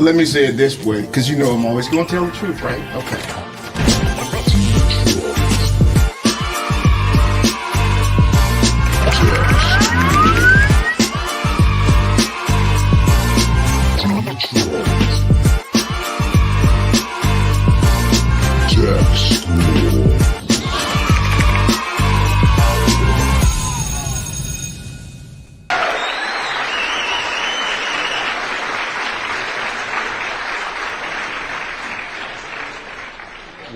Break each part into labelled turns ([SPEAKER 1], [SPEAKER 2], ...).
[SPEAKER 1] Let me say it this way, because you know I'm always going to tell the truth, right? Okay.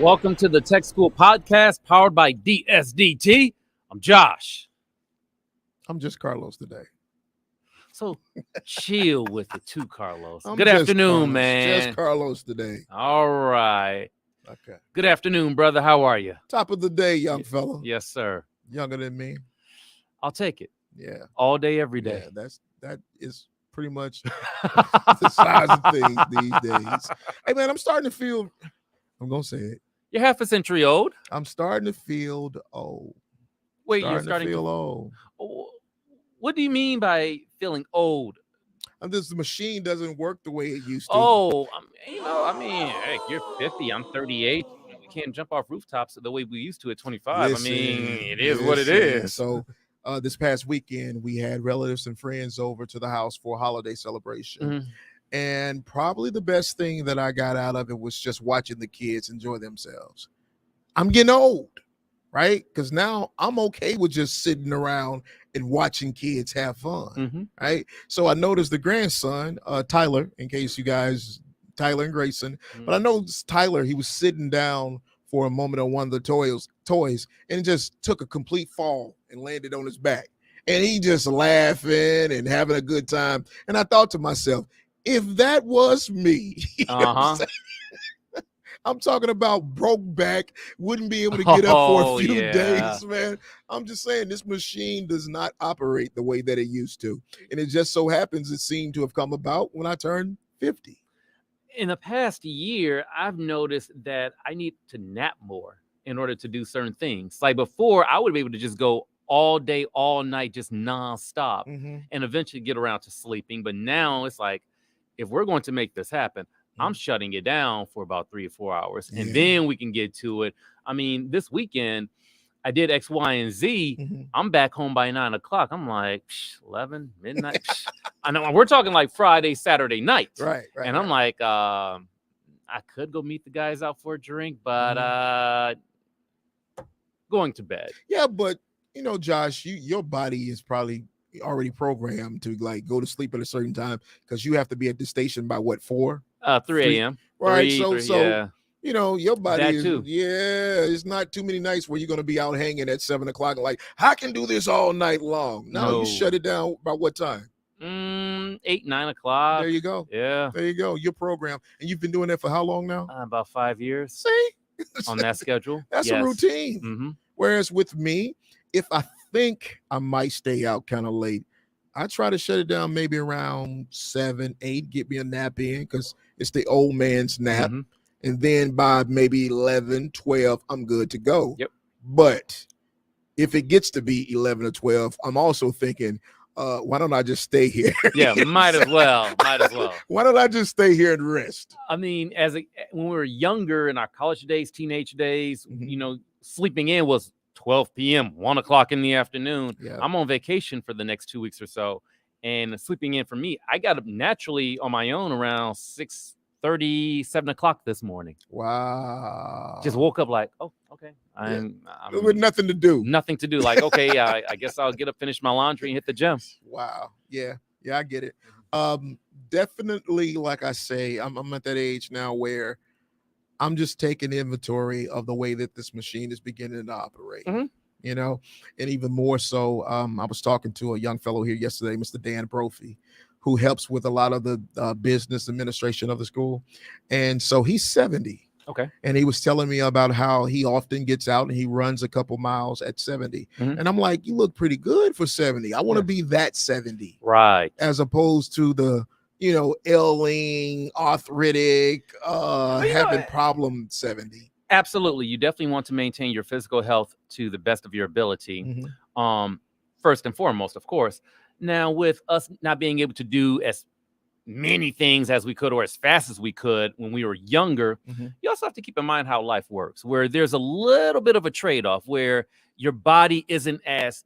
[SPEAKER 2] Welcome to the Tech School Podcast, powered by DSDT. I'm Josh.
[SPEAKER 1] I'm just Carlos today.
[SPEAKER 2] So chill with the two Carlos.
[SPEAKER 1] I'm
[SPEAKER 2] Good
[SPEAKER 1] just
[SPEAKER 2] afternoon,
[SPEAKER 1] Carlos.
[SPEAKER 2] man.
[SPEAKER 1] Just Carlos today.
[SPEAKER 2] All right.
[SPEAKER 1] Okay.
[SPEAKER 2] Good afternoon, brother. How are you?
[SPEAKER 1] Top of the day, young fella.
[SPEAKER 2] Yes, sir.
[SPEAKER 1] Younger than me.
[SPEAKER 2] I'll take it.
[SPEAKER 1] Yeah.
[SPEAKER 2] All day, every day.
[SPEAKER 1] Yeah, that is pretty much the size of things these days. Hey, man, I'm starting to feel, I'm going to say it.
[SPEAKER 2] You're half a century old.
[SPEAKER 1] I'm starting to feel old.
[SPEAKER 2] Wait, you're starting
[SPEAKER 1] to feel old.
[SPEAKER 2] What do you mean by feeling old?
[SPEAKER 1] The machine doesn't work the way it used to.
[SPEAKER 2] Oh, heck, you're 50. I'm 38. We can't jump off rooftops the way we used to at 25.
[SPEAKER 1] Listen,
[SPEAKER 2] it is what it is.
[SPEAKER 1] So this past weekend, we had relatives and friends over to the house for a holiday celebration.
[SPEAKER 2] Mm-hmm.
[SPEAKER 1] And probably the best thing that I got out of it was just watching the kids enjoy themselves. I'm getting old, right? Because now I'm okay with just sitting around and watching kids have fun, right? So I noticed the grandson, Tyler, in case you guys, Tyler and Grayson, but I know Tyler, he was sitting down for a moment on one of the toys and just took a complete fall and landed on his back. And he just laughing and having a good time. And I thought to myself, if that was me, I'm talking about broke back, wouldn't be able to get up for a few days, man. I'm just saying this machine does not operate the way that it used to. And it just so happens it seemed to have come about when I turned 50.
[SPEAKER 2] In the past year, I've noticed that I need to nap more in order to do certain things. Like before, I would be able to just go all day, all night, just nonstop, and eventually get around to sleeping. But now it's like, if we're going to make this happen, I'm shutting it down for about 3 or 4 hours, and then we can get to it. I mean, this weekend, I did X, Y, and Z. I'm back home by 9 o'clock. I'm like, 11, midnight. I know we're talking like Friday, Saturday night.
[SPEAKER 1] Right.
[SPEAKER 2] And I'm like, I could go meet the guys out for a drink, but going to bed.
[SPEAKER 1] Yeah, but, you know, Josh, your body is probably already programmed to like go to sleep at a certain time because you have to be at the station by what, 4?
[SPEAKER 2] 3 a.m.
[SPEAKER 1] Right.
[SPEAKER 2] 3,
[SPEAKER 1] So
[SPEAKER 2] yeah.
[SPEAKER 1] You know, your body
[SPEAKER 2] that
[SPEAKER 1] is,
[SPEAKER 2] too.
[SPEAKER 1] It's not too many nights where you're going to be out hanging at 7 o'clock and like, I can do this all night long. No, you shut it down by what time?
[SPEAKER 2] 8, 9 o'clock.
[SPEAKER 1] There you go.
[SPEAKER 2] Yeah.
[SPEAKER 1] There you go. Your program. And you've been doing that for how long now?
[SPEAKER 2] About 5 years.
[SPEAKER 1] See?
[SPEAKER 2] On that schedule.
[SPEAKER 1] That's a routine. Whereas with me, if I think I might stay out kind of late, I try to shut it down maybe around 7, 8, get me a nap in because it's the old man's nap. And then by maybe 11, 12, I'm good to go.
[SPEAKER 2] Yep.
[SPEAKER 1] But if it gets to be 11 or 12, I'm also thinking, why don't I just stay here?
[SPEAKER 2] Yeah, might as well.
[SPEAKER 1] Why don't I just stay here and rest?
[SPEAKER 2] I mean, when we were younger in our college days, teenage days, you know, sleeping in was 12 p.m., 1 o'clock in the afternoon.
[SPEAKER 1] Yeah.
[SPEAKER 2] I'm on vacation for the next 2 weeks or so. And sleeping in for me, I got up naturally on my own around 6:30, 7 o'clock this morning.
[SPEAKER 1] Wow.
[SPEAKER 2] Just woke up like, oh, okay.
[SPEAKER 1] I'm with nothing to do.
[SPEAKER 2] Nothing to do. Like, okay, I guess I'll get up, finish my laundry, and hit the gym.
[SPEAKER 1] Wow. Yeah, I get it. Definitely, like I say, I'm at that age now where I'm just taking inventory of the way that this machine is beginning to operate. You know, and even more so, I was talking to a young fellow here yesterday, Mr. Dan Brophy, who helps with a lot of the business administration of the school. And so he's 70.
[SPEAKER 2] Okay.
[SPEAKER 1] And he was telling me about how he often gets out and he runs a couple miles at 70. And I'm like, you look pretty good for 70. I want to be that 70.
[SPEAKER 2] Right.
[SPEAKER 1] As opposed to the, you know, ailing, arthritic, having problem 70.
[SPEAKER 2] Absolutely. You definitely want to maintain your physical health to the best of your ability. First and foremost, of course. Now, with us not being able to do as many things as we could or as fast as we could when we were younger,
[SPEAKER 1] Mhm.
[SPEAKER 2] you also have to keep in mind how life works, where there's a little bit of a trade-off where your body isn't as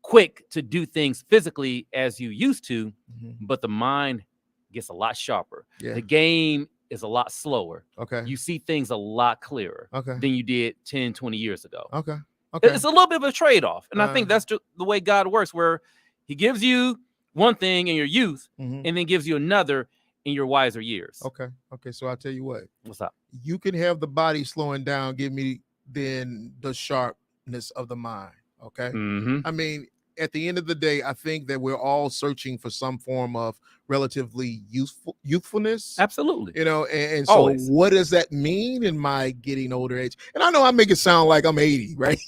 [SPEAKER 2] quick to do things physically as you used to,
[SPEAKER 1] Mhm.
[SPEAKER 2] but the mind gets a lot sharper.
[SPEAKER 1] Yeah.
[SPEAKER 2] The game is a lot slower.
[SPEAKER 1] Okay.
[SPEAKER 2] You see things a lot clearer
[SPEAKER 1] Okay.
[SPEAKER 2] than you did 10, 20 years ago.
[SPEAKER 1] Okay. Okay.
[SPEAKER 2] It's a little bit of a trade-off. And I think that's just the way God works, where he gives you one thing in your youth
[SPEAKER 1] Mhm.
[SPEAKER 2] and then gives you another in your wiser years.
[SPEAKER 1] Okay. Okay. So I'll tell you what.
[SPEAKER 2] What's up?
[SPEAKER 1] You can have the body slowing down, give me then the sharpness of the mind. Okay.
[SPEAKER 2] Mm-hmm.
[SPEAKER 1] I mean, at the end of the day, I think that we're all searching for some form of relatively youthfulness.
[SPEAKER 2] Absolutely.
[SPEAKER 1] You know, and so
[SPEAKER 2] Always.
[SPEAKER 1] what does that mean in my getting older age? And I know I make it sound like I'm 80, right?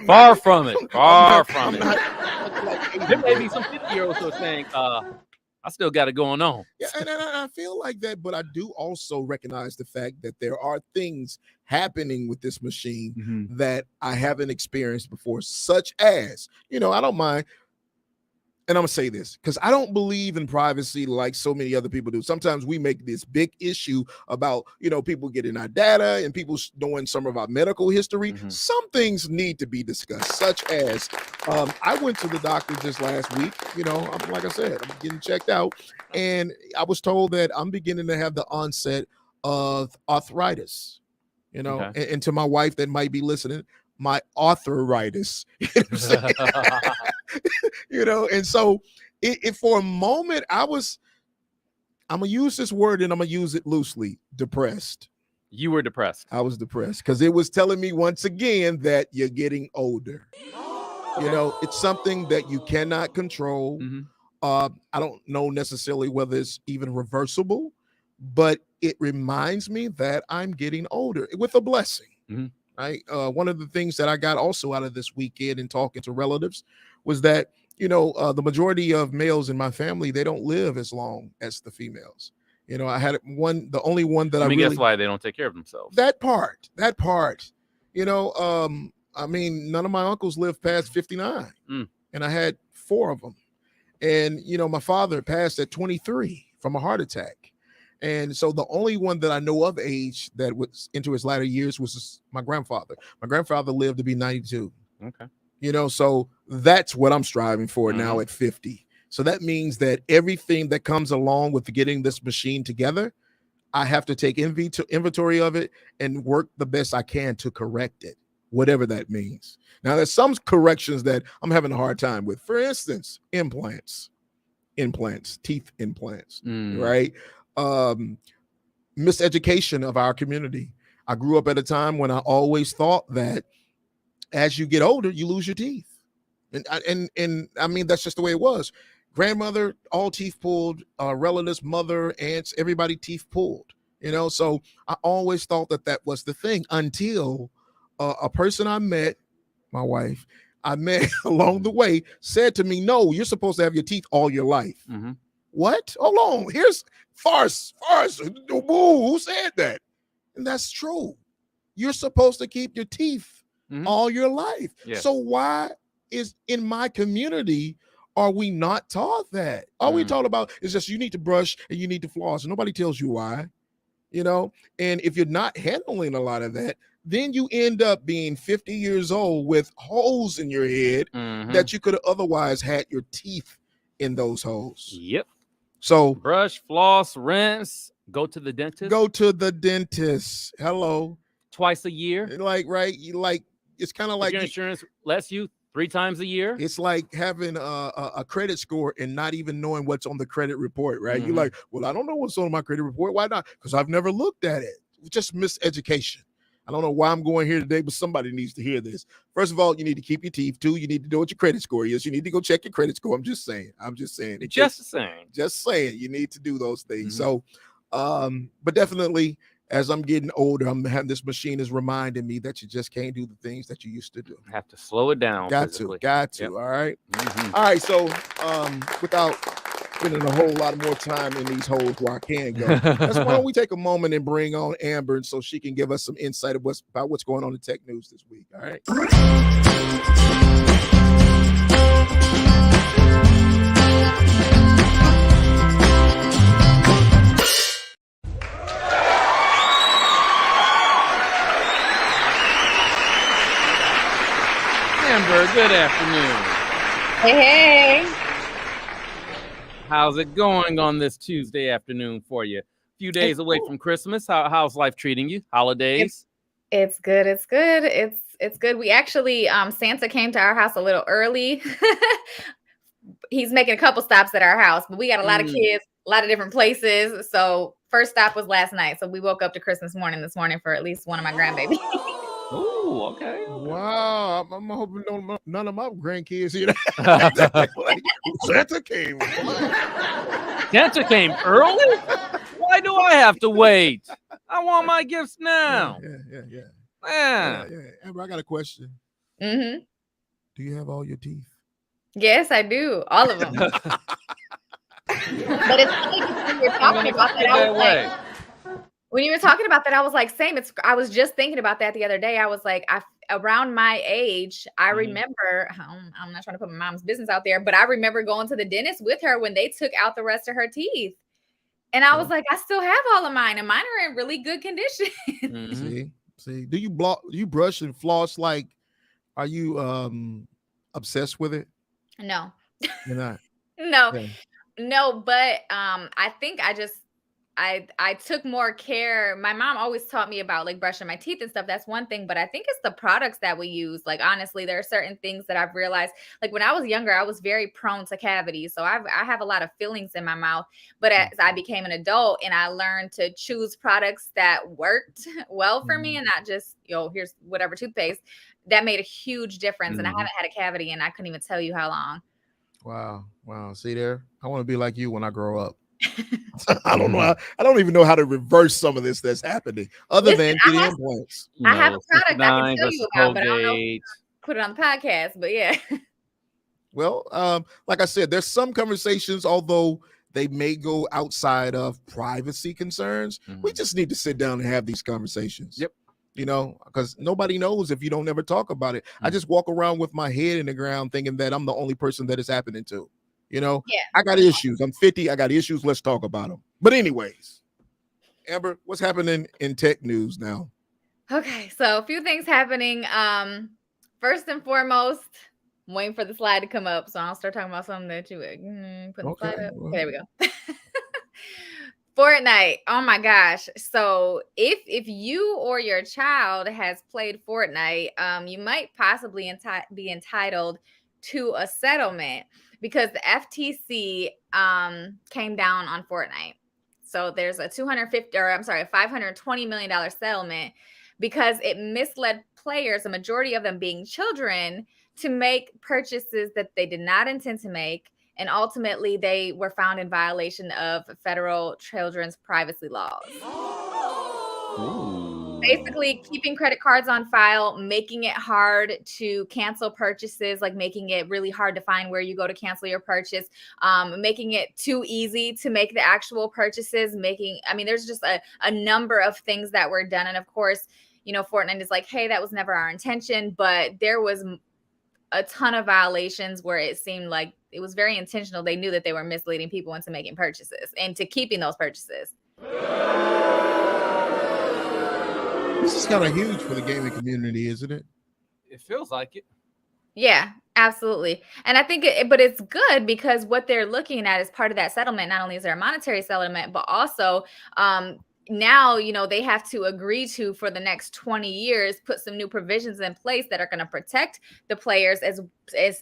[SPEAKER 2] Far from it. Far from it.
[SPEAKER 1] Like
[SPEAKER 2] There may be some 50-year-olds who are saying, I still got it going on.
[SPEAKER 1] Yeah, and I feel like that, but I do also recognize the fact that there are things happening with this machine that I haven't experienced before, such as, you know, I don't mind. And I'm gonna say this because I don't believe in privacy like so many other people do. Sometimes we make this big issue about, you know, people getting our data and people knowing some of our medical history. Some things need to be discussed, such as I went to the doctor just last week. You know, like I said, I'm getting checked out, and I was told that I'm beginning to have the onset of arthritis. You know, and to my wife that might be listening, my arthritis. You know what I'm saying? You know, and so it for a moment I'm gonna use this word and I'm gonna use it loosely. Depressed.
[SPEAKER 2] You were depressed.
[SPEAKER 1] I was depressed because it was telling me once again that you're getting older. You know, it's something that you cannot control. I don't know necessarily whether it's even reversible, but it reminds me that I'm getting older with a blessing. Right. One of the things that I got also out of this weekend in talking to relatives was that, you know, the majority of males in my family, they don't live as long as the females. You know, I had the only one that I really,
[SPEAKER 2] guess why they don't take care of themselves.
[SPEAKER 1] That part, you know, I mean, none of my uncles lived past 59 and I had 4 of them. And, you know, my father passed at 23 from a heart attack. And so the only one that I know of age that was into his latter years was my grandfather. My grandfather lived to be 92.
[SPEAKER 2] Okay.
[SPEAKER 1] You know, so that's what I'm striving for now at 50. So that means that everything that comes along with getting this machine together, I have to take inventory of it and work the best I can to correct it, whatever that means. Now, there's some corrections that I'm having a hard time with. For instance, implants, teeth implants, right? Miseducation of our community. I grew up at a time when I always thought that as you get older, you lose your teeth. And I mean, that's just the way it was. Grandmother, all teeth pulled, relatives, mother, aunts, everybody teeth pulled, you know? So I always thought that was the thing until a person I met, my wife, I met along the way said to me, no, you're supposed to have your teeth all your life. What? Hold on. Here's farce. Who said that? And that's true. You're supposed to keep your teeth all your life. Yes. So why is in my community are we not taught that? All we taught about is just you need to brush and you need to floss. And nobody tells you why, you know? And if you're not handling a lot of that, then you end up being 50 years old with holes in your head that you could have otherwise had your teeth in those holes.
[SPEAKER 2] Yep.
[SPEAKER 1] So
[SPEAKER 2] brush, floss, rinse, go to the dentist.
[SPEAKER 1] Hello.
[SPEAKER 2] Twice a year.
[SPEAKER 1] Like, right. Like, it's kind of like
[SPEAKER 2] your insurance lets you 3 times a year.
[SPEAKER 1] It's like having a credit score and not even knowing what's on the credit report, right? You're like, well, I don't know what's on my credit report. Why not? Because I've never looked at it. Just miseducation. I don't know why I'm going here today, but somebody needs to hear this. First of all, you need to keep your teeth. 2, you need to know what your credit score is. You need to go check your credit score. I'm just saying. Just saying. You need to do those things. So, but definitely, as I'm getting older, I'm having this machine is reminding me that you just can't do the things that you used to do.
[SPEAKER 2] Have to slow it down.
[SPEAKER 1] Got to. Yep. All right. All right. So, without spending a whole lot more time in these holes where I can go, why don't we take a moment and bring on Amber so she can give us some insight about what's going on in tech news this week. All right.
[SPEAKER 2] Good afternoon.
[SPEAKER 3] Hey.
[SPEAKER 2] How's it going on this Tuesday afternoon for you? A few days away from Christmas. How's life treating you? Holidays?
[SPEAKER 3] It's good. It's good. It's good. We actually Santa came to our house a little early. He's making a couple stops at our house, but we got a lot of kids, a lot of different places. So first stop was last night. So we woke up to Christmas morning this morning for at least one of my grandbabies.
[SPEAKER 2] Oh, okay.
[SPEAKER 1] Wow, I'm hoping none of my grandkids hear that. Like, Santa came.
[SPEAKER 2] Santa came early? Why do I have to wait? I want my gifts now.
[SPEAKER 1] Yeah. Amber, I got a question.
[SPEAKER 3] Mm-hmm.
[SPEAKER 1] Do you have all your teeth?
[SPEAKER 3] Yes, I do. All of them. But it's funny because when you were talking about that, I was like, when you were talking about that, I was like, same. I was just thinking about that the other day. I was like, around my age, I remember, I'm not trying to put my mom's business out there, but I remember going to the dentist with her when they took out the rest of her teeth. And I was like, I still have all of mine, and mine are in really good condition.
[SPEAKER 1] See, do you brush and floss? Like, are you obsessed with it?
[SPEAKER 3] No.
[SPEAKER 1] You're not.
[SPEAKER 3] No, but I think I took more care. My mom always taught me about like brushing my teeth and stuff. That's one thing, but I think it's the products that we use. Like, honestly, there are certain things that I've realized, like when I was younger, I was very prone to cavities. So I have a lot of fillings in my mouth, but as I became an adult and I learned to choose products that worked well for me and not just, here's whatever toothpaste, that made a huge difference. And I haven't had a cavity and I couldn't even tell you how long.
[SPEAKER 1] Wow. See there? I want to be like you when I grow up. I don't know. I don't even know how to reverse some of this that's happening other than getting implants.
[SPEAKER 3] I have a product I can tell you about, but I don't know. Put it on the podcast, but yeah.
[SPEAKER 1] Well, like I said, there's some conversations, although they may go outside of privacy concerns. We just need to sit down and have these conversations.
[SPEAKER 2] Yep.
[SPEAKER 1] Because nobody knows if you don't ever talk about it. I just walk around with my head in the ground thinking that I'm the only person that is happening to. I got issues. I'm 50. I got issues. Let's talk about them. But anyways, Amber, what's happening in tech news now?
[SPEAKER 3] Okay, so a few things happening. First and foremost, I'm waiting for the slide to come up, so I'll start talking about something that you put the slide up. Okay, there we go. Fortnite. Oh my gosh. So if you or your child has played Fortnite, you might possibly be entitled to a settlement because the FTC came down on Fortnite. So there's a $520 million settlement because it misled players, a majority of them being children, to make purchases that they did not intend to make. And ultimately, they were found in violation of federal children's privacy laws.
[SPEAKER 2] Ooh.
[SPEAKER 3] Basically, keeping credit cards on file, making it hard to cancel purchases, like making it really hard to find where you go to cancel your purchase, making it too easy to make the actual purchases, there's just a number of things that were done. And of course, Fortnite is like, hey, that was never our intention, but there was a ton of violations where it seemed like it was very intentional. They knew that they were misleading people into making purchases and to keeping those purchases.
[SPEAKER 1] This is kind of huge for the gaming community, isn't it?
[SPEAKER 2] It feels like it.
[SPEAKER 3] Yeah, absolutely. And I think but it's good because what they're looking at as part of that settlement, not only is there a monetary settlement, but also now, they have to agree to, for the next 20 years, put some new provisions in place that are going to protect the players as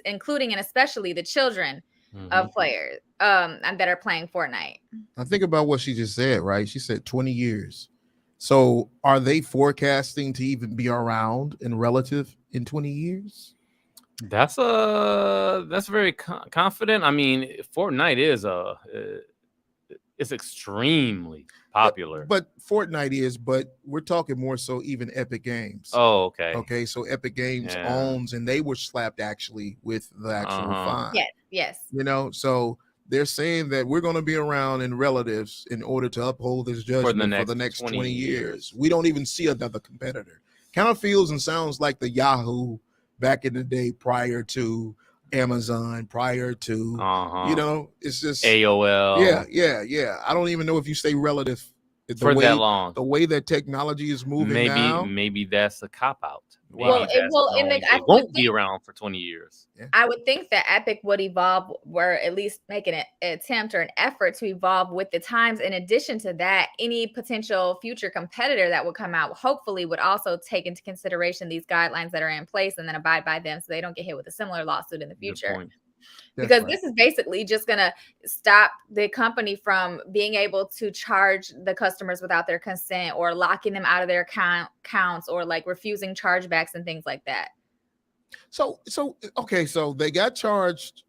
[SPEAKER 3] including and especially the children of players that are playing Fortnite.
[SPEAKER 1] I think about what she just said, right? She said 20 years. So are they forecasting to even be around in 20 years?
[SPEAKER 2] That's very confident. I mean, Fortnite is it's extremely popular.
[SPEAKER 1] But Fortnite is, but we're talking more so even Epic Games.
[SPEAKER 2] Oh, okay.
[SPEAKER 1] Okay, so Epic Games owns, and they were slapped actually with the actual fine.
[SPEAKER 3] Yes.
[SPEAKER 1] So they're saying that we're going to be around in relatives in order to uphold this judgment for the next 20 years. We don't even see another competitor. Kind of feels and sounds like the Yahoo back in the day prior to Amazon, prior to, it's just
[SPEAKER 2] AOL.
[SPEAKER 1] Yeah. I don't even know if you stay relative
[SPEAKER 2] for that long.
[SPEAKER 1] The way that technology is moving now.
[SPEAKER 2] Maybe that's a cop out. maybe
[SPEAKER 3] Well, it
[SPEAKER 2] that's
[SPEAKER 3] will.
[SPEAKER 2] the only
[SPEAKER 3] I
[SPEAKER 2] they
[SPEAKER 3] would
[SPEAKER 2] won't be around for 20 years.
[SPEAKER 3] I would think that Epic would evolve, or at least make an attempt or an effort to evolve with the times. In addition to that, any potential future competitor that would come out, hopefully, would also take into consideration these guidelines that are in place and then abide by them, so they don't get hit with a similar lawsuit in the
[SPEAKER 2] Good
[SPEAKER 3] future.
[SPEAKER 2] point.
[SPEAKER 3] Because this is basically just going to stop the company from being able to charge the customers without their consent, or locking them out of their accounts, or like refusing chargebacks and things like that.
[SPEAKER 1] So okay, so they got charged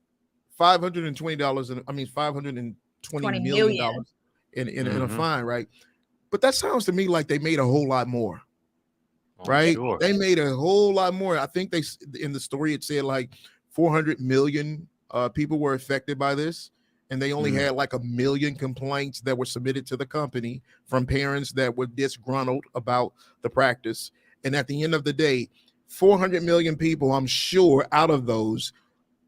[SPEAKER 1] $520, and $520 million in a fine, right? But that sounds to me like they made a whole lot more, right?
[SPEAKER 2] Sure.
[SPEAKER 1] They made a whole lot more. I think in the story it said like 400 million people were affected by this, and they only had like 1 million complaints that were submitted to the company from parents that were disgruntled about the practice. And at the end of the day, 400 million people, I'm sure out of those,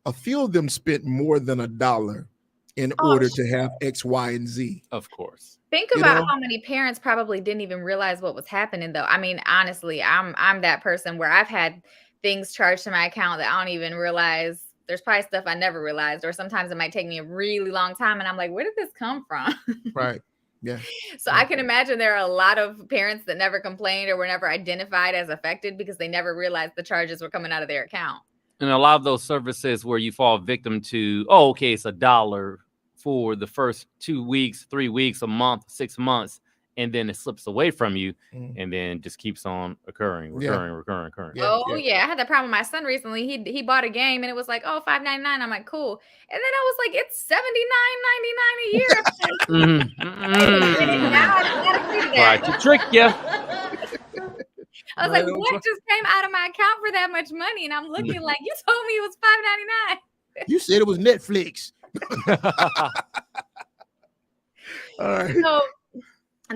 [SPEAKER 1] a few of them spent more than $1 in order to have X, Y, and Z.
[SPEAKER 2] Of course.
[SPEAKER 3] Think about how many parents probably didn't even realize what was happening, though. I mean, honestly, I'm that person where I've had things charged to my account that I don't even realize. There's probably stuff I never realized, or sometimes it might take me a really long time, and I'm like, where did this come from?
[SPEAKER 1] Right. Yeah.
[SPEAKER 3] So I can imagine there are a lot of parents that never complained or were never identified as affected because they never realized the charges were coming out of their account.
[SPEAKER 2] And a lot of those services where you fall victim to, oh, okay, it's $1 for the first 2 weeks, 3 weeks, a month, 6 months, and then it slips away from you, and then just keeps on recurring.
[SPEAKER 3] Yeah, I had that problem with my son recently. He bought a game and it was like, oh, $5.99. I'm like, cool. And then I was like, it's $79.99 a year.
[SPEAKER 2] Right to trick you.
[SPEAKER 3] I was like, what just came out of my account for that much money? And I'm looking like, you told me it was $5.99.
[SPEAKER 1] You said it was Netflix. All right.
[SPEAKER 3] So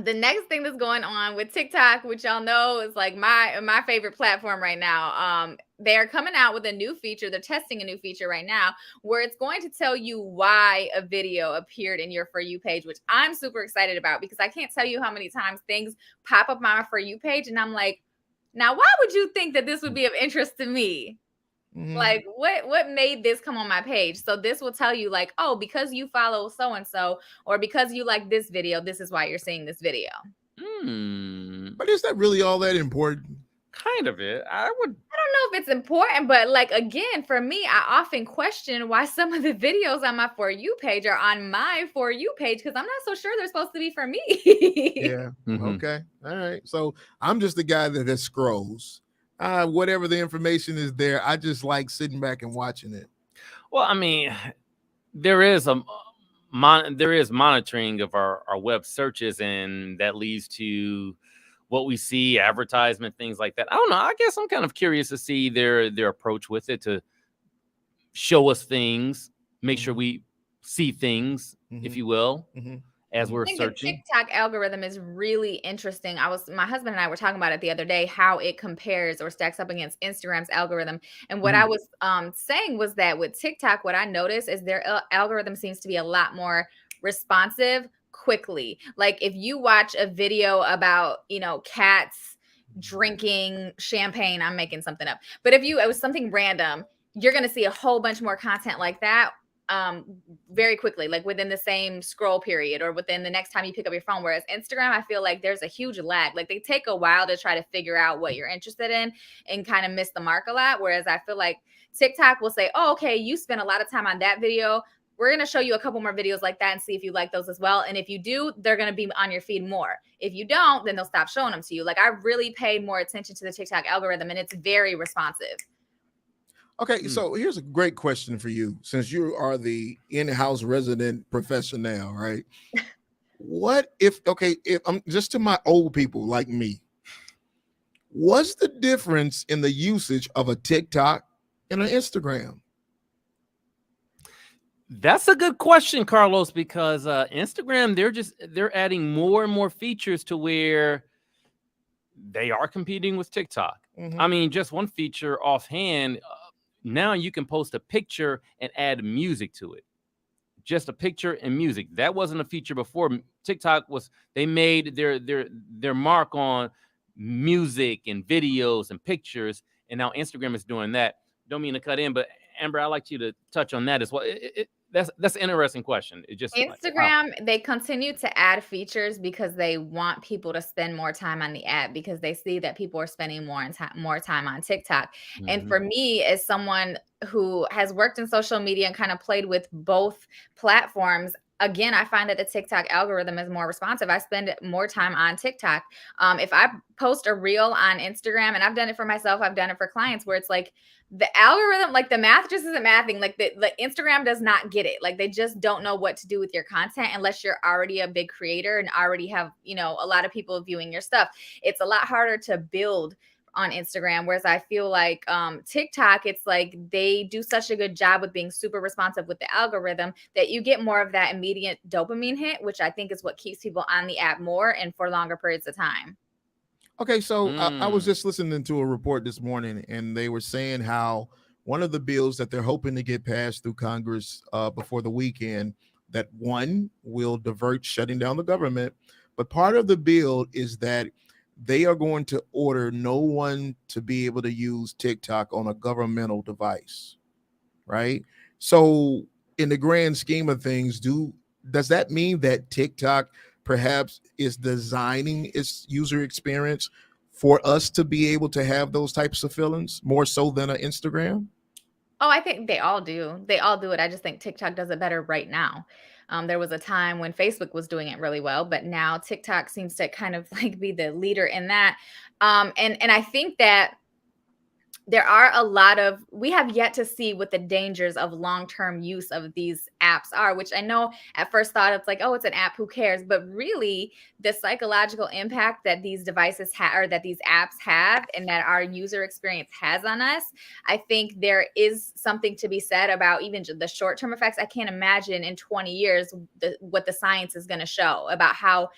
[SPEAKER 3] the next thing that's going on with TikTok, which y'all know is like my favorite platform right now. They are coming out with a new feature. They're testing a new feature right now where it's going to tell you why a video appeared in your For You page, which I'm super excited about, because I can't tell you how many times things pop up on my For You page and I'm like, now why would you think that this would be of interest to me? Like what made this come on my page? So this will tell you like, oh, because you follow so-and-so, or because you like this video, this is why you're seeing this video.
[SPEAKER 1] But is that really all that important?
[SPEAKER 2] Kind of it. I don't
[SPEAKER 3] know if it's important, but like, again, for me, I often question why some of the videos on my For You page are on my For You page, because I'm not so sure they're supposed to be for me.
[SPEAKER 1] Yeah. Okay. All right. So I'm just the guy that scrolls. Whatever the information is there, I just like sitting back and watching it.
[SPEAKER 2] Well, I mean, there is monitoring of our web searches, and that leads to what we see, advertisement, things like that. I don't know. I guess I'm kind of curious to see their approach with it, to show us things, make sure we see things, if you will, as we're searching.
[SPEAKER 3] The TikTok algorithm is really interesting. My husband and I were talking about it the other day, how it compares or stacks up against Instagram's algorithm. And what I was saying was that with TikTok, what I noticed is their algorithm seems to be a lot more responsive quickly. Like if you watch a video about, cats drinking champagne, I'm making something up, but it was something random, you're going to see a whole bunch more content like that very quickly, like within the same scroll period or within the next time you pick up your phone. Whereas Instagram, I feel like there's a huge lag. Like they take a while to try to figure out what you're interested in and kind of miss the mark a lot. Whereas I feel like TikTok will say, oh, okay, you spent a lot of time on that video. We're going to show you a couple more videos like that and see if you like those as well. And if you do, they're going to be on your feed more. If you don't, then they'll stop showing them to you. Like I really pay more attention to the TikTok algorithm, and it's very responsive.
[SPEAKER 1] Okay, so here's a great question for you, since you are the in-house resident professional, right? What if I'm just to my old people like me, what's the difference in the usage of a TikTok and an Instagram?
[SPEAKER 2] That's a good question, Carlos, because Instagram, they're adding more and more features to where they are competing with TikTok. I mean, just one feature offhand, now you can post a picture and add music to it. Just a picture and music. That wasn't a feature before. TikTok they made their mark on music and videos and pictures, and now Instagram is doing that. Don't mean to cut in, but Amber, I'd like you to touch on that as well. That's an interesting question. It just
[SPEAKER 3] Instagram, they continue to add features because they want people to spend more time on the app, because they see that people are spending more time on TikTok. And for me, as someone who has worked in social media and kind of played with both platforms, again, I find that the TikTok algorithm is more responsive. I spend more time on TikTok. If I post a reel on Instagram, and I've done it for myself, I've done it for clients, where it's like the algorithm, like the math just isn't mathing. Like the Instagram does not get it. Like they just don't know what to do with your content unless you're already a big creator and already have, you know, a lot of people viewing your stuff. It's a lot harder to build on Instagram, whereas I feel like TikTok, it's like they do such a good job with being super responsive with the algorithm that you get more of that immediate dopamine hit, which I think is what keeps people on the app more and for longer periods of time.
[SPEAKER 1] Okay, so I was just listening to a report this morning, and they were saying how one of the bills that they're hoping to get passed through Congress before the weekend, that one will divert shutting down the government, but part of the bill is that they are going to order no one to be able to use TikTok on a governmental device, right? So in the grand scheme of things, does that mean that TikTok perhaps is designing its user experience for us to be able to have those types of feelings more so than an Instagram?
[SPEAKER 3] Oh, I think they all do. They all do it. I just think TikTok does it better right now. There was a time when Facebook was doing it really well, but now TikTok seems to kind of like be the leader in that. And I think that there are a lot of, we have yet to see what the dangers of long-term use of these apps are, which I know at first thought it's like, oh, it's an app, who cares? But really the psychological impact that these devices have, or that these apps have, and that our user experience has on us, I think there is something to be said about even the short-term effects. I can't imagine in 20 years what the science is going to show about how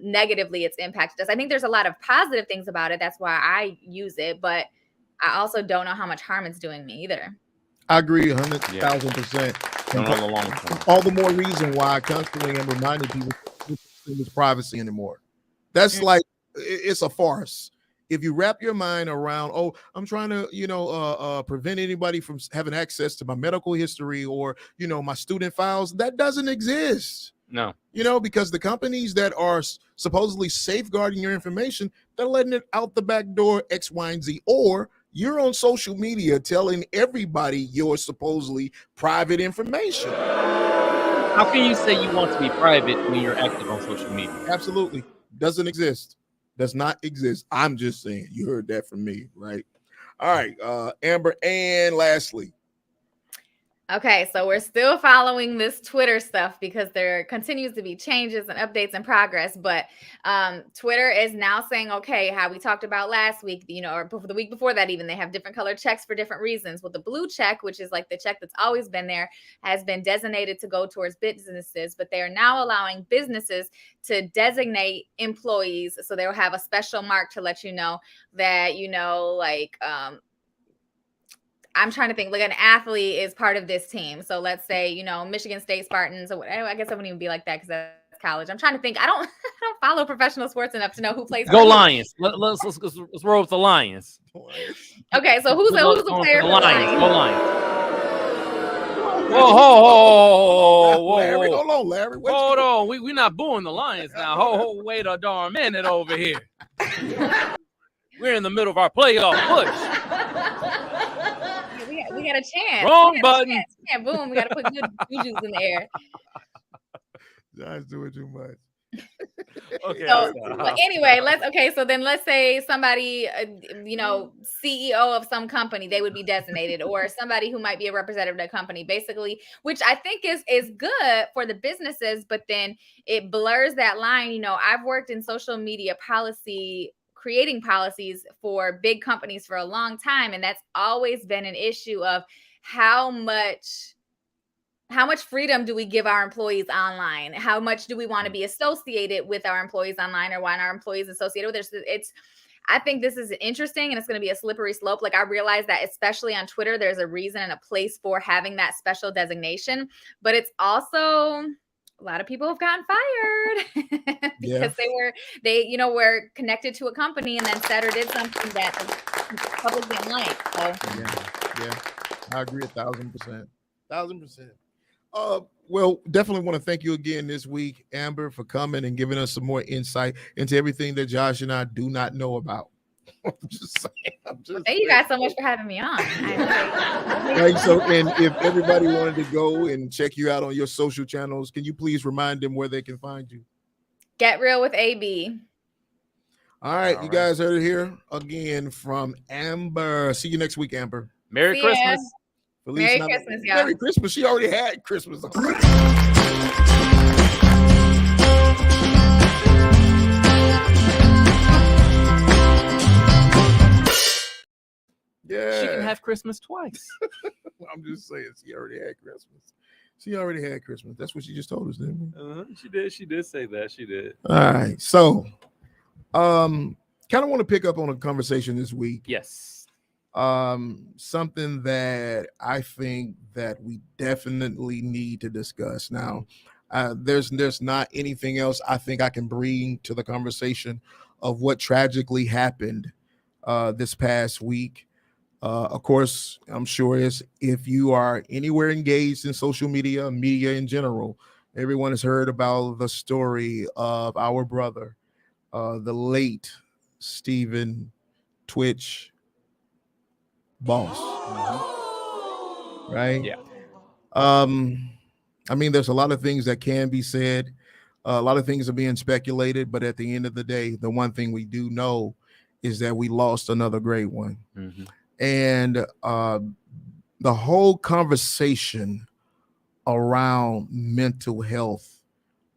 [SPEAKER 3] negatively it's impacted us. I think there's a lot of positive things about it. That's why I use it, but I also don't know how much harm it's doing me either.
[SPEAKER 1] I agree 100,000%.
[SPEAKER 2] On the long term.
[SPEAKER 1] All the more reason why I constantly am reminding people this privacy anymore. That's like, it's a farce. If you wrap your mind around, oh, I'm trying to, prevent anybody from having access to my medical history or, my student files, that doesn't exist.
[SPEAKER 2] No.
[SPEAKER 1] Because the companies that are supposedly safeguarding your information, they're letting it out the back door, X, Y, and Z, or you're on social media telling everybody your supposedly private information.
[SPEAKER 2] How can you say you want to be private when you're active on social media?
[SPEAKER 1] Absolutely. Doesn't exist. Does not exist. I'm just saying. You heard that from me, right? All right, Amber, and lastly.
[SPEAKER 3] Okay, so we're still following this Twitter stuff because there continues to be changes and updates and progress. But Twitter is now saying, okay, how we talked about last week, or the week before that, even, they have different colored checks for different reasons. Well, the blue check, which is like the check that's always been there, has been designated to go towards businesses. But they are now allowing businesses to designate employees. So they'll have a special mark to let you know that, I'm trying to think, like an athlete is part of this team. So let's say, Michigan State Spartans, or whatever. I guess I wouldn't even be like that because that's college. I'm trying to think. I don't follow professional sports enough to know who plays.
[SPEAKER 2] Go Lions. Let's roll with the Lions.
[SPEAKER 3] Okay, so who's the player for the Lions?
[SPEAKER 2] Go Lions. Whoa.
[SPEAKER 1] Larry, hold on, Larry.
[SPEAKER 2] Hold on. We're not booing the Lions now. Wait a darn minute over here. We're in the middle of our playoff push.
[SPEAKER 3] We got a chance.
[SPEAKER 2] Wrong button.
[SPEAKER 3] Yeah, boom. We got to put good juice in the air.
[SPEAKER 1] John's doing too much.
[SPEAKER 2] Okay.
[SPEAKER 3] But anyway, let's say somebody, CEO of some company, they would be designated, or somebody who might be a representative of the company, basically, which I think is good for the businesses, but then it blurs that line. I've worked in social media policy, creating policies for big companies for a long time. And that's always been an issue of how much freedom do we give our employees online? How much do we want to be associated with our employees online, or want our employees associated with it? I think this is interesting, and it's going to be a slippery slope. Like, I realize that especially on Twitter, there's a reason and a place for having that special designation, but it's also, a lot of people have gotten fired. because they were connected to a company and then said or did something that the public didn't like. So
[SPEAKER 1] Yeah, I agree 1,000%. 1,000%. Well, definitely want to thank you again this week, Amber, for coming and giving us some more insight into everything that Josh and I do not know about. I'm just saying.
[SPEAKER 3] Thank you guys so much for having me on.
[SPEAKER 1] Right, so, and if everybody wanted to go and check you out on your social channels, can you please remind them where they can find you?
[SPEAKER 3] Get Real with AB.
[SPEAKER 1] All right, you guys heard it here again from Amber. See you next week, Amber.
[SPEAKER 2] Merry Christmas.
[SPEAKER 3] Merry Christmas, y'all.
[SPEAKER 1] Merry Christmas. She already had Christmas. Yeah.
[SPEAKER 2] She can have Christmas twice.
[SPEAKER 1] I'm just saying, she already had Christmas. She already had Christmas. That's what she just told us, didn't we?
[SPEAKER 2] She did. She did say that. She did.
[SPEAKER 1] All right. So, kind of want to pick up on a conversation this week.
[SPEAKER 2] Yes.
[SPEAKER 1] Something that I think that we definitely need to discuss. Now, there's not anything else I think I can bring to the conversation of what tragically happened this past week. Of course, I'm sure if you are anywhere engaged in social media in general, everyone has heard about the story of our brother, the late Stephen Twitch Boss. Right?
[SPEAKER 2] Yeah.
[SPEAKER 1] I mean, there's a lot of things that can be said. A lot of things are being speculated, but at the end of the day, the one thing we do know is that we lost another great one.
[SPEAKER 2] Mm-hmm.
[SPEAKER 1] And the whole conversation around mental health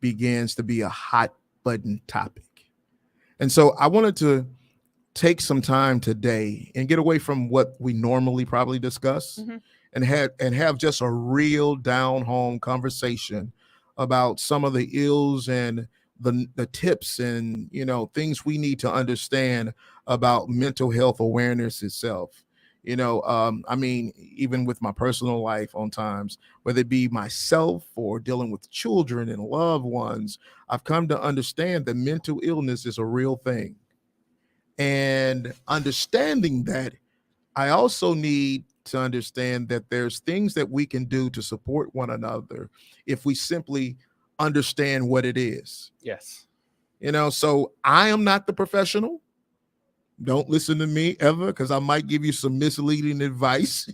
[SPEAKER 1] begins to be a hot button topic. And so I wanted to take some time today and get away from what we normally probably discuss, and have just a real down home conversation about some of the ills and the tips and things we need to understand about mental health awareness itself. I mean, even with my personal life on times, whether it be myself or dealing with children and loved ones, I've come to understand that mental illness is a real thing. And understanding that, I also need to understand that there's things that we can do to support one another if we simply understand what it is.
[SPEAKER 2] Yes.
[SPEAKER 1] So I am not the professional. Don't listen to me ever, because I might give you some misleading advice.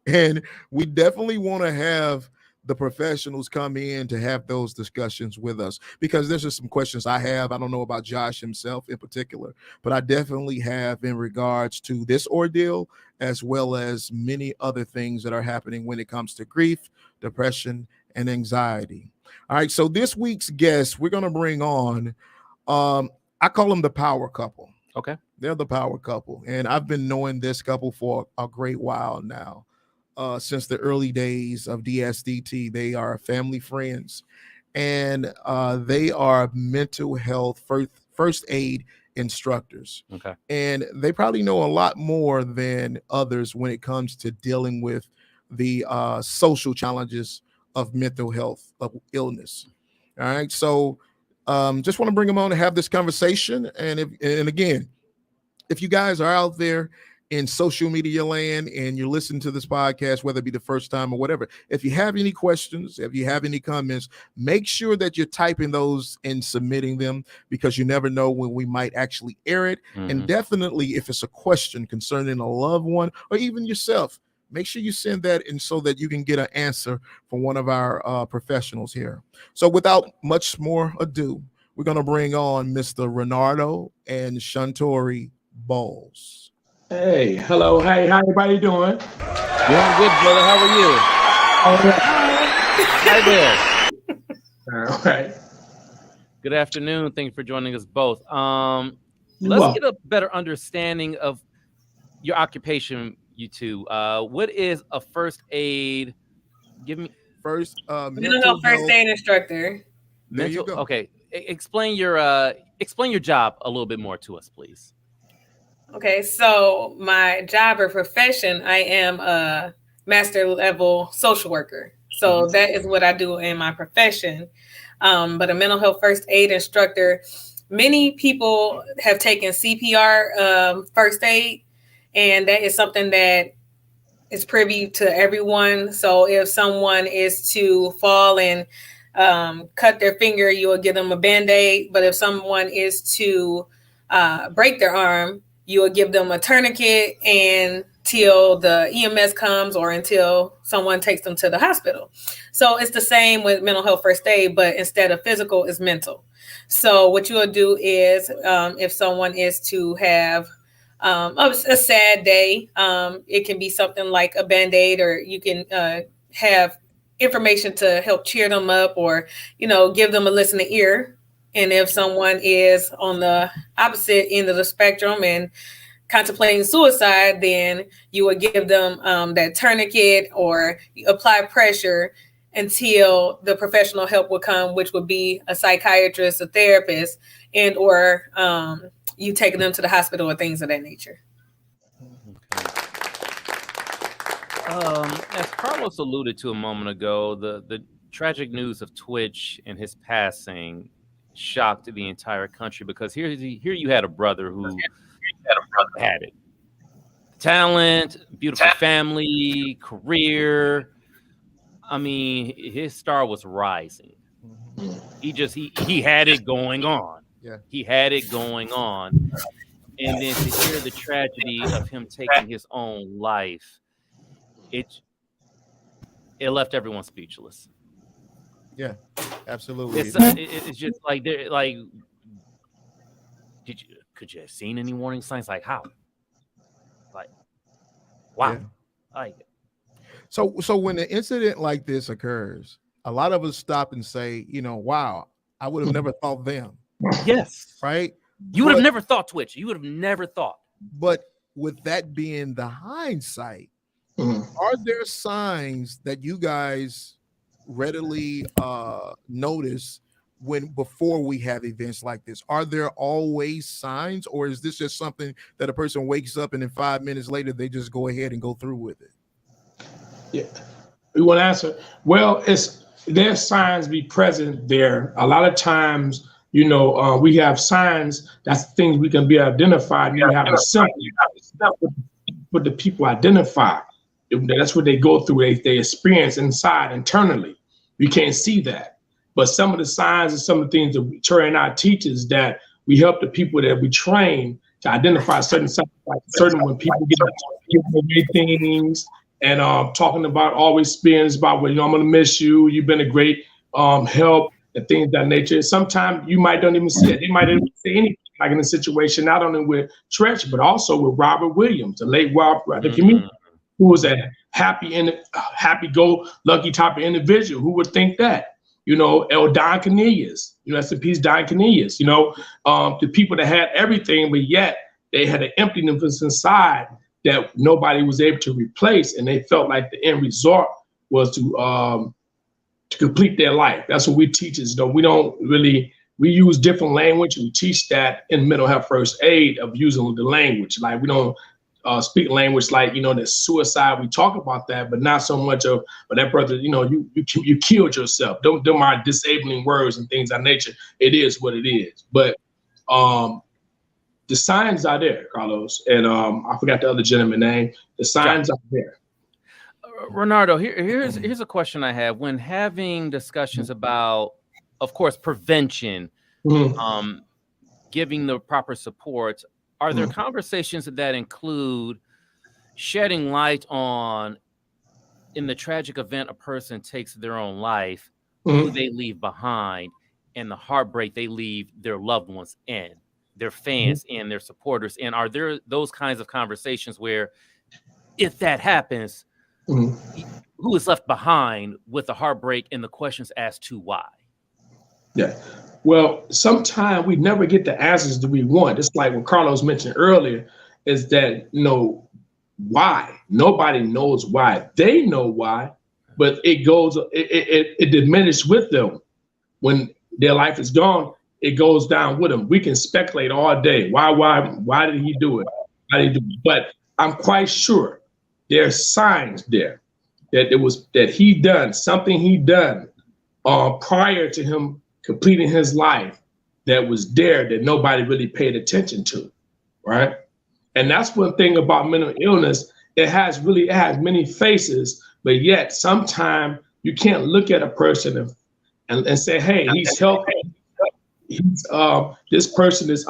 [SPEAKER 1] And we definitely want to have the professionals come in to have those discussions with us, because there's just some questions I have. I don't know about Josh himself in particular, but I definitely have in regards to this ordeal, as well as many other things that are happening when it comes to grief, depression, and anxiety. All right, so this week's guest, we're going to bring on, I call them the power couple.
[SPEAKER 2] Okay.
[SPEAKER 1] They're the power couple. And I've been knowing this couple for a great while now, since the early days of DSDT. They are family friends, and they are mental health first aid instructors.
[SPEAKER 2] Okay.
[SPEAKER 1] And they probably know a lot more than others when it comes to dealing with the social challenges of mental health, of illness. All right. So just want to bring them on to have this conversation. And again, if you guys are out there in social media land and you're listening to this podcast, whether it be the first time or whatever, if you have any questions, if you have any comments, make sure that you're typing those and submitting them, because you never know when we might actually air it. And definitely, if it's a question concerning a loved one or even yourself, make sure you send that in so that you can get an answer from one of our professionals here. So without much more ado, we're going to bring on Mr. Renardo and Shuntori Bowles.
[SPEAKER 4] Hey, hello. Hey, how everybody doing?
[SPEAKER 2] Doing good, brother. How are you? Hi there.
[SPEAKER 4] All right.
[SPEAKER 2] Good afternoon. Thank you for joining us both. Let's get a better understanding of your occupation, you two. What is a first aid? Give me
[SPEAKER 1] first
[SPEAKER 5] mental health first aid instructor.
[SPEAKER 2] Mental. Okay. Explain your job a little bit more to us, please.
[SPEAKER 5] Okay, so my job or profession, I am a master level social worker. So that is what I do in my profession. but a mental health first aid instructor. Many people have taken CPR first aid, and that is something that is privy to everyone. So if someone is to fall and cut their finger, you will give them a Band-Aid. But if someone is to break their arm, you will give them a tourniquet until the EMS comes or until someone takes them to the hospital. So it's the same with mental health first aid, but instead of physical, it's mental. So what you will do is if someone is to have a sad day, it can be something like a Band-Aid, or you can have information to help cheer them up, or, give them a listening ear. And if someone is on the opposite end of the spectrum and contemplating suicide, then you would give them that tourniquet or apply pressure until the professional help will come, which would be a psychiatrist, a therapist, and or you taking them to the hospital or things of that nature.
[SPEAKER 2] As Carlos alluded to a moment ago, the tragic news of Twitch and his passing shocked the entire country, because here you had a brother who had it. Talent, beautiful family, career. I mean, his star was rising. He had it going on.
[SPEAKER 1] Yeah.
[SPEAKER 2] He had it going on. And then to hear the tragedy of him taking his own life, it left everyone speechless.
[SPEAKER 1] Yeah, absolutely.
[SPEAKER 2] It's just like could you have seen any warning signs? Like how? Like, wow.
[SPEAKER 1] Yeah.
[SPEAKER 2] Like,
[SPEAKER 1] so when an incident like this occurs, a lot of us stop and say, wow, I would have never thought them.
[SPEAKER 2] yes.
[SPEAKER 1] Right?
[SPEAKER 2] You would have never thought Twitch. You would have never thought.
[SPEAKER 1] But with that being the hindsight, are there signs that you guys readily notice before we have events like this? Are there always signs, or is this just something that a person wakes up and then 5 minutes later they just go ahead and go through with it?
[SPEAKER 4] Yeah, we want to answer. Well, there's signs be present there. A lot of times, we have signs. That's things we can be identified. You have a symptom what the people identify. That's what they go through. They experience inside internally. We can't see that. But some of the signs and some of the things that we train our teachers, that we help the people that we train to identify certain signs, like when people get away things and talking about always experience about, well, I'm going to miss you. You've been a great help and things of that nature. Sometimes you might don't even see it. They might even say anything, like in a situation, not only with Tretch, but also with Robert Williams, the late Robert, the comedian, who was a happy-go-lucky type of individual. Who would think that? Don Cornelius, rest in peace, Don Cornelius. The people that had everything, but yet they had an emptiness inside that nobody was able to replace, and they felt like the end result was to complete their life. That's what we teach is, we use different language. We teach that in mental health first aid of using the language. Like we don't speak language like, the suicide. We talk about that, but not so much of, but that brother, you killed yourself. Don't do my disabling words and things of that nature. It is what it is. But the signs are there, Carlos. And I forgot the other gentleman's name. The signs are there.
[SPEAKER 2] Renardo, here's a question I have. When having discussions about, of course, prevention, giving the proper support, are there conversations that include shedding light on, in the tragic event a person takes their own life, who they leave behind and the heartbreak they leave their loved ones in, their fans in, their supporters in? Are there those kinds of conversations where, if that happens, who is left behind with the heartbreak and the questions as to why?
[SPEAKER 4] Yeah. Well, sometimes we never get the answers that we want. It's like what Carlos mentioned earlier, is that, why? Nobody knows why. They know why, but it diminishes with them. When their life is gone, it goes down with them. We can speculate all day. Why did he do it? Why did he do it? But I'm quite sure there's signs there that he done something prior to him completing his life that was there that nobody really paid attention to, right? And that's one thing about mental illness. It has many faces, but yet sometimes you can't look at a person and say, hey, he's healthy. This person is,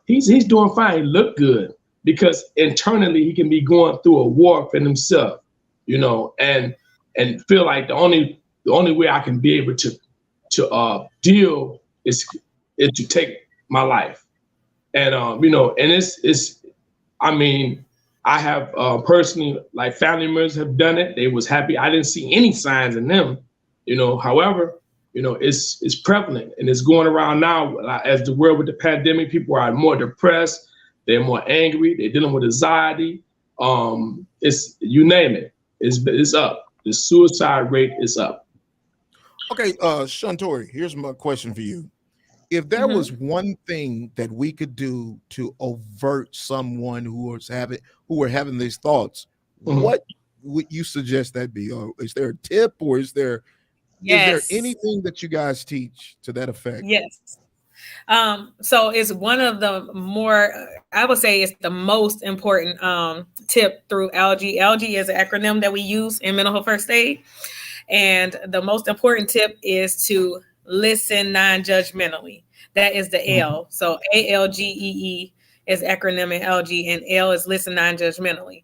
[SPEAKER 4] he's doing fine. He look good, because internally he can be going through a war for himself, and feel like the only way I can be able to deal is to take my life, and I have personally, like, family members have done it. They was happy. I didn't see any signs in them, However, it's prevalent, and it's going around now. As the world with the pandemic, people are more depressed. They're more angry. They're dealing with anxiety. It's, you name it. It's up. The suicide rate is up.
[SPEAKER 1] Okay, Shuntori, here's my question for you. If there was one thing that we could do to avert someone who were having these thoughts, what would you suggest that be? Or is there a tip, or is there anything that you guys teach to that effect?
[SPEAKER 5] Yes. So it's one of the more, I would say it's the most important tip through ALGE. ALGE is an acronym that we use in mental health first aid. And the most important tip is to listen non-judgmentally. That is the L. So ALGEE is acronym in ALGE, and L is listen non-judgmentally.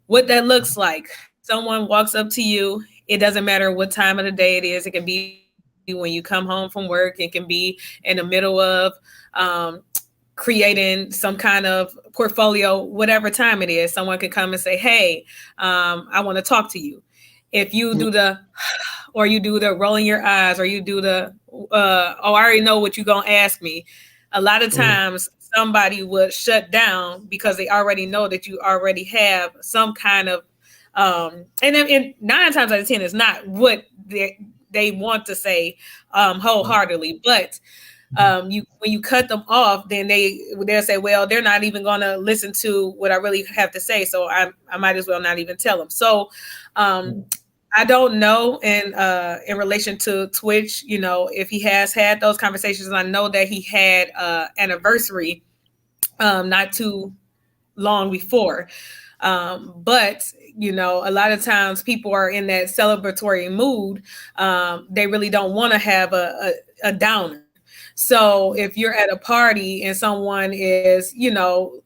[SPEAKER 5] What that looks like: someone walks up to you. It doesn't matter what time of the day it is. It can be when you come home from work. It can be in the middle of creating some kind of portfolio, whatever time it is. Someone can come and say, hey, I want to talk to you. If you do or you do the rolling your eyes, or you do the, I already know what you're going to ask me. A lot of times somebody would shut down because they already know that you already have some kind of, and 9 times out of 10 is not what they want to say wholeheartedly, but when you cut them off, then they'll say, well, they're not even going to listen to what I really have to say, so I might as well not even tell them. So I don't know in relation to Twitch, if he has had those conversations. And I know that he had anniversary not too long before. But, a lot of times people are in that celebratory mood. They really don't want to have a downer. So if you're at a party and someone is,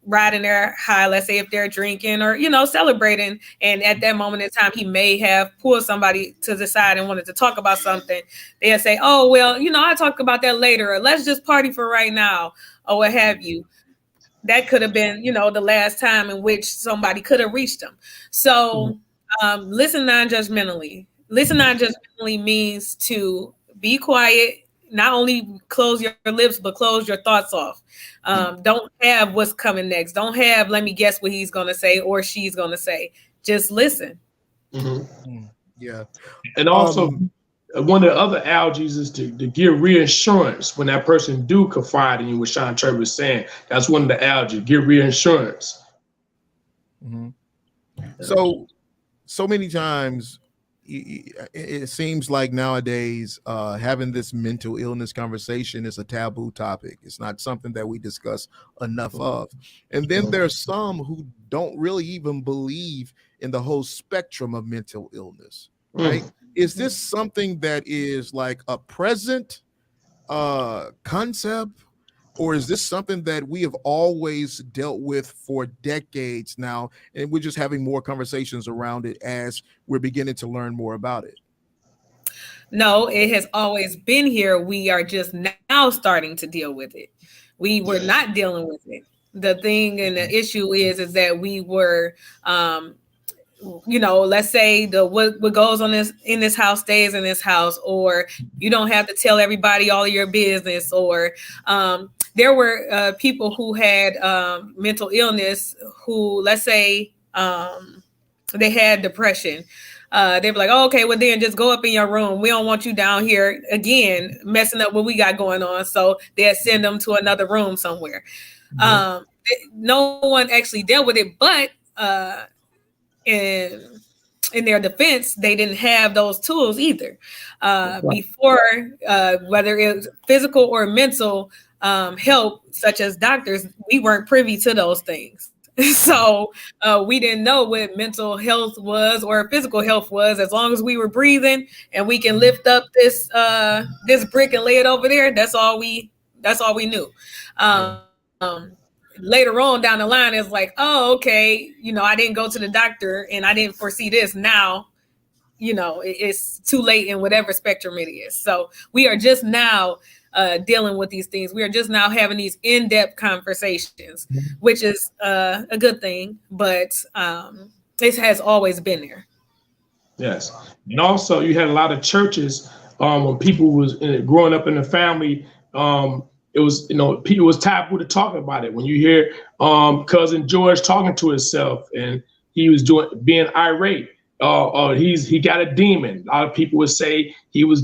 [SPEAKER 5] riding their high, let's say if they're drinking or, celebrating, and at that moment in time, he may have pulled somebody to the side and wanted to talk about something, they'll say, oh, well, I'll talk about that later, or let's just party for right now, or what have you. That could have been, the last time in which somebody could have reached them. So listen non-judgmentally. Listen non-judgmentally means to be quiet. Not only close your lips, but close your thoughts off. Don't have what's coming next. Don't have, let me guess what he's going to say or she's going to say. Just listen.
[SPEAKER 1] Yeah.
[SPEAKER 4] And also, one of the other ALGEs is to give reassurance when that person do confide in you, what Sean Trey was saying. That's one of the ALGEs, give reassurance.
[SPEAKER 1] So many times, it seems like nowadays having this mental illness conversation is a taboo topic. It's not something that we discuss enough of. And then there's some who don't really even believe in the whole spectrum of mental illness, right? Is this something that is like a present concept, or is this something that we have always dealt with for decades now, and we're just having more conversations around it as we're beginning to learn more about it?
[SPEAKER 5] No, it has always been here. We are just now starting to deal with it. We were not dealing with it. The thing and the issue is that we were, let's say what goes on in this house stays in this house, or you don't have to tell everybody all of your business, or there were people who had mental illness who, let's say, they had depression. They'd be like, oh, okay, well then just go up in your room. We don't want you down here again, messing up what we got going on. So they'd send them to another room somewhere. No one actually dealt with it, but and in their defense, they didn't have those tools either. Before, whether it was physical or mental help, such as doctors, we weren't privy to those things. So we didn't know what mental health was or physical health was. As long as we were breathing and we can lift up this brick and lay it over there, that's all we knew. Later on down the line, it's like, oh, okay, I didn't go to the doctor and I didn't foresee this. Now, it's too late in whatever spectrum it is. So we are just now dealing with these things. We are just now having these in-depth conversations, which is a good thing, but it has always been there.
[SPEAKER 4] Yes. And also you had a lot of churches when people was growing up in the family, it was, people was taboo to talk about it. When you hear cousin George talking to himself and he was being irate, he got a demon. A lot of people would say he was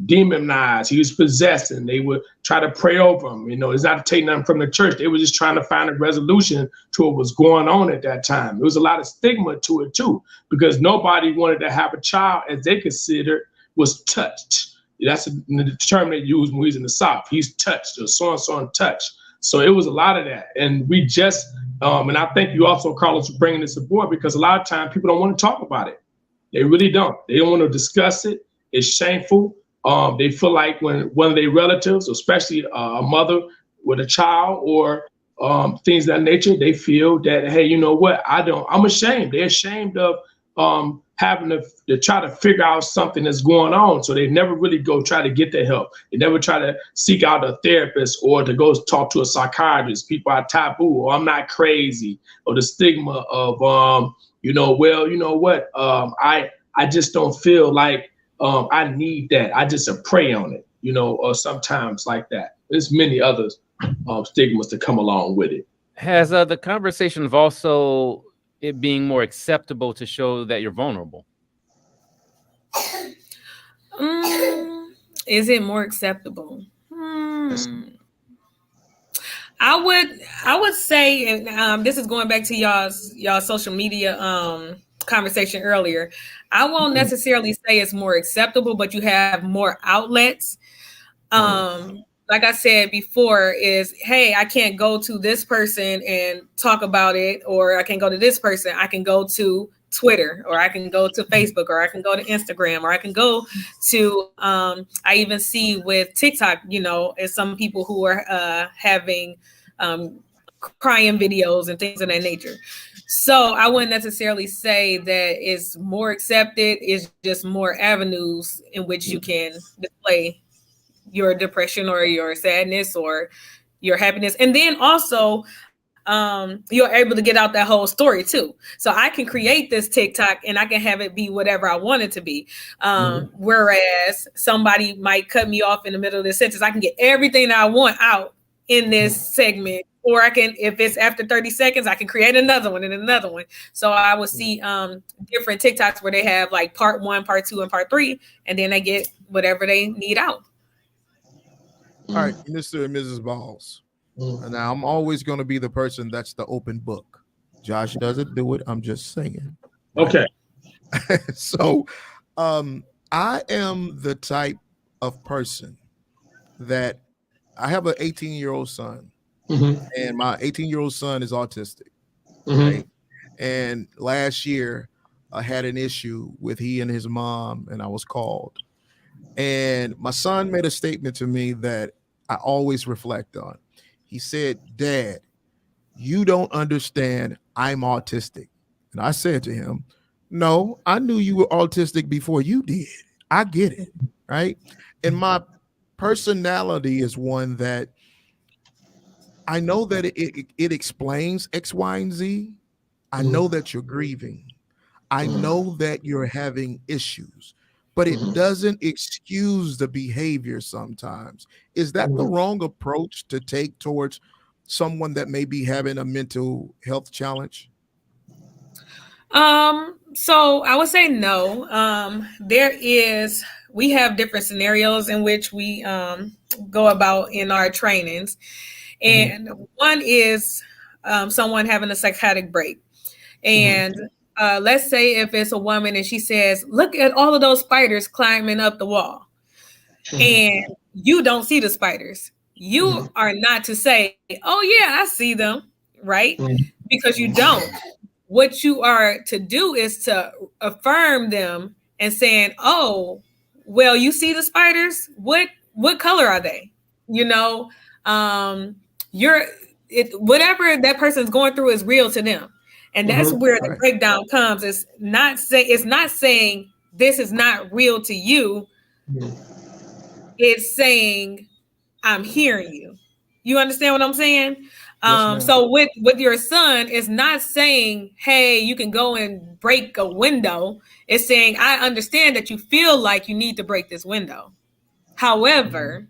[SPEAKER 4] demonized, he was possessed, and they would try to pray over him. It's not to take nothing from the church. They were just trying to find a resolution to what was going on at that time. There was a lot of stigma to it too, because nobody wanted to have a child as they considered was touched. That's the term they use when he's in the South. He's touched, or so-and-so touched. So it was a lot of that. And we just, and I thank you also, Carlos, for bringing this aboard, because a lot of times people don't want to talk about it. They really don't. They don't want to discuss it. It's shameful. They feel like when one of their relatives, especially a mother with a child or things of that nature, they feel that, hey, you know what? I'm ashamed. They're ashamed of having to try to figure out something that's going on. So they never really go try to get the help. They never try to seek out a therapist or to go talk to a psychiatrist. People are taboo, or I'm not crazy, or the stigma of, I just don't feel like I need that. I just pray on it, or sometimes like that. There's many other stigmas to come along with it.
[SPEAKER 2] Has the conversation of also it being more acceptable to show that you're vulnerable?
[SPEAKER 5] Is it more acceptable? I would say, and this is going back to y'all social media conversation earlier. I won't necessarily say it's more acceptable, but you have more outlets. Like I said before, is, hey, I can't go to this person and talk about it, or I can go to this person. I can go to Twitter, or I can go to Facebook, or I can go to Instagram, or I can go to, I even see with TikTok, as some people who are having crying videos and things of that nature. So I wouldn't necessarily say that it's more accepted. It's just more avenues in which you can display your depression or your sadness or your happiness. And then also, you're able to get out that whole story too. So I can create this TikTok and I can have it be whatever I want it to be. Whereas somebody might cut me off in the middle of the sentence, I can get everything that I want out in this segment. Or I can, if it's after 30 seconds, I can create another one and another one. So I will see different TikToks where they have like part 1, part 2, and part 3, and then they get whatever they need out.
[SPEAKER 1] All right, Mr. and Mrs. Balls. Now, I'm always going to be the person that's the open book. Josh doesn't do it. I'm just saying.
[SPEAKER 4] Okay.
[SPEAKER 1] So I am the type of person that I have an 18-year-old son. And my 18-year-old son is autistic. Right? And last year, I had an issue with he and his mom, and I was called. And my son made a statement to me that I always reflect on. He said, "Dad, you don't understand. I'm autistic." And I said to him, "No, I knew you were autistic before you did. I get it." Right? And my personality is one that I know that it explains X, Y, and Z. I know that you're grieving. I know that you're having issues, but it doesn't excuse the behavior sometimes. Is that the wrong approach to take towards someone that may be having a mental health challenge?
[SPEAKER 5] So I would say no. We have different scenarios in which we go about in our trainings. And one is someone having a psychotic break. And let's say if it's a woman and she says, look at all of those spiders climbing up the wall, and you don't see the spiders, you are not to say, oh yeah, I see them, right? Because you don't. What you are to do is to affirm them and saying, oh, well, you see the spiders? What color are they? You know, whatever that person's going through is real to them. And that's where the breakdown comes. It's not saying this is not real to you. It's saying, I'm hearing you. You understand what I'm saying? So with your son, it's not saying, hey, you can go and break a window. It's saying, I understand that you feel like you need to break this window. However,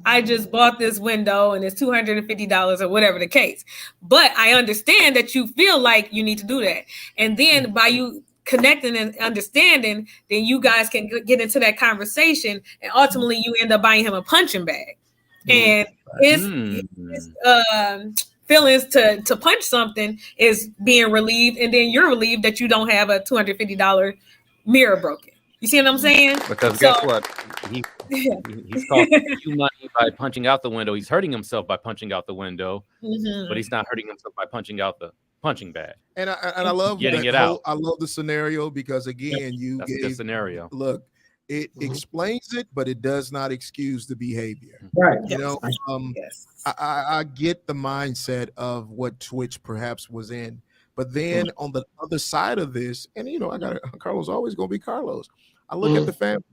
[SPEAKER 5] I just bought this window and it's $250 or whatever the case. But I understand that you feel like you need to do that. And then by you connecting and understanding, then you guys can get into that conversation, and ultimately you end up buying him a punching bag. And his feelings to punch something is being relieved, and then you're relieved that you don't have a $250 mirror broken. You see what I'm saying?
[SPEAKER 2] Because guess what? He's costing you money by punching out the window. He's hurting himself by punching out the window, but he's not hurting himself by punching out the punching bag.
[SPEAKER 1] And I love
[SPEAKER 2] getting it out.
[SPEAKER 1] I love the scenario because again,
[SPEAKER 2] That's a good scenario.
[SPEAKER 1] Look, it explains it, but it does not excuse the behavior.
[SPEAKER 4] Right.
[SPEAKER 1] You know, I get the mindset of what Twitch perhaps was in, but then on the other side of this, and you know, Carlos always gonna be Carlos. I look at the family.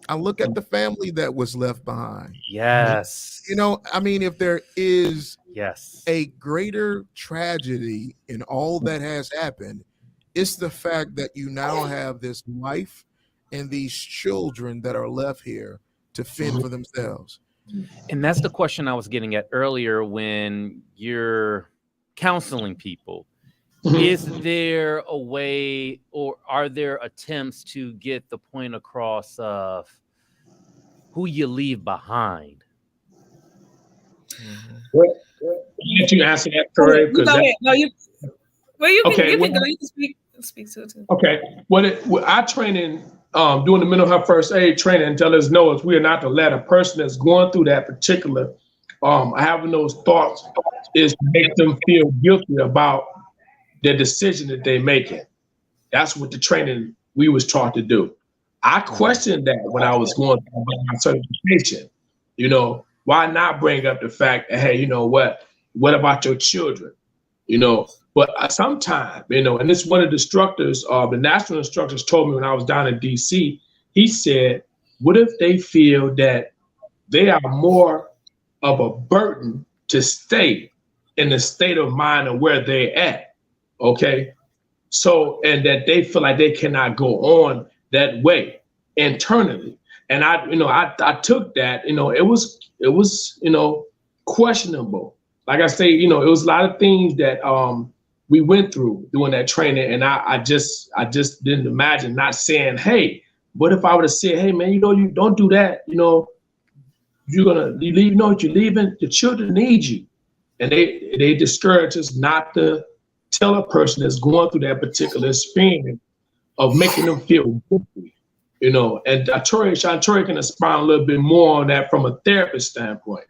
[SPEAKER 1] I look at the family that was left behind.
[SPEAKER 2] Yes.
[SPEAKER 1] You know, I mean, if there is a greater tragedy in all that has happened, it's the fact that you now have this wife and these children that are left here to fend for themselves.
[SPEAKER 2] And that's the question I was getting at earlier when you're counseling people. Is there a way, or are there attempts to get the point across of who you leave behind?
[SPEAKER 4] Let you answer that, Troy.
[SPEAKER 5] You can go. You can speak to it too. Okay.
[SPEAKER 4] What our training, doing the mental health first aid training, tell us no, is we are not to let a person that's going through that particular, having those thoughts, is to make them feel guilty about the decision that they're making. That's what the training we was taught to do. I questioned that when I was going through my certification. You know, why not bring up the fact that, hey, you know what about your children? You know, but sometimes, you know, and this one of the instructors, the national instructors told me when I was down in DC, he said, what if they feel that they are more of a burden to stay in the state of mind of where they're at? Okay, so, and that they feel like they cannot go on that way internally. And I took that, you know, it was, you know, questionable. Like I say, you know, it was a lot of things that we went through doing that training. And I just didn't imagine not saying, hey, what if I would have said, hey man, you know, you don't do that. You know, you leave, you know what you're leaving, the children need you. And they discourage us not to tell a person that's going through that particular experience of making them feel guilty, you know. And Troy can expound a little bit more on that from a therapist standpoint.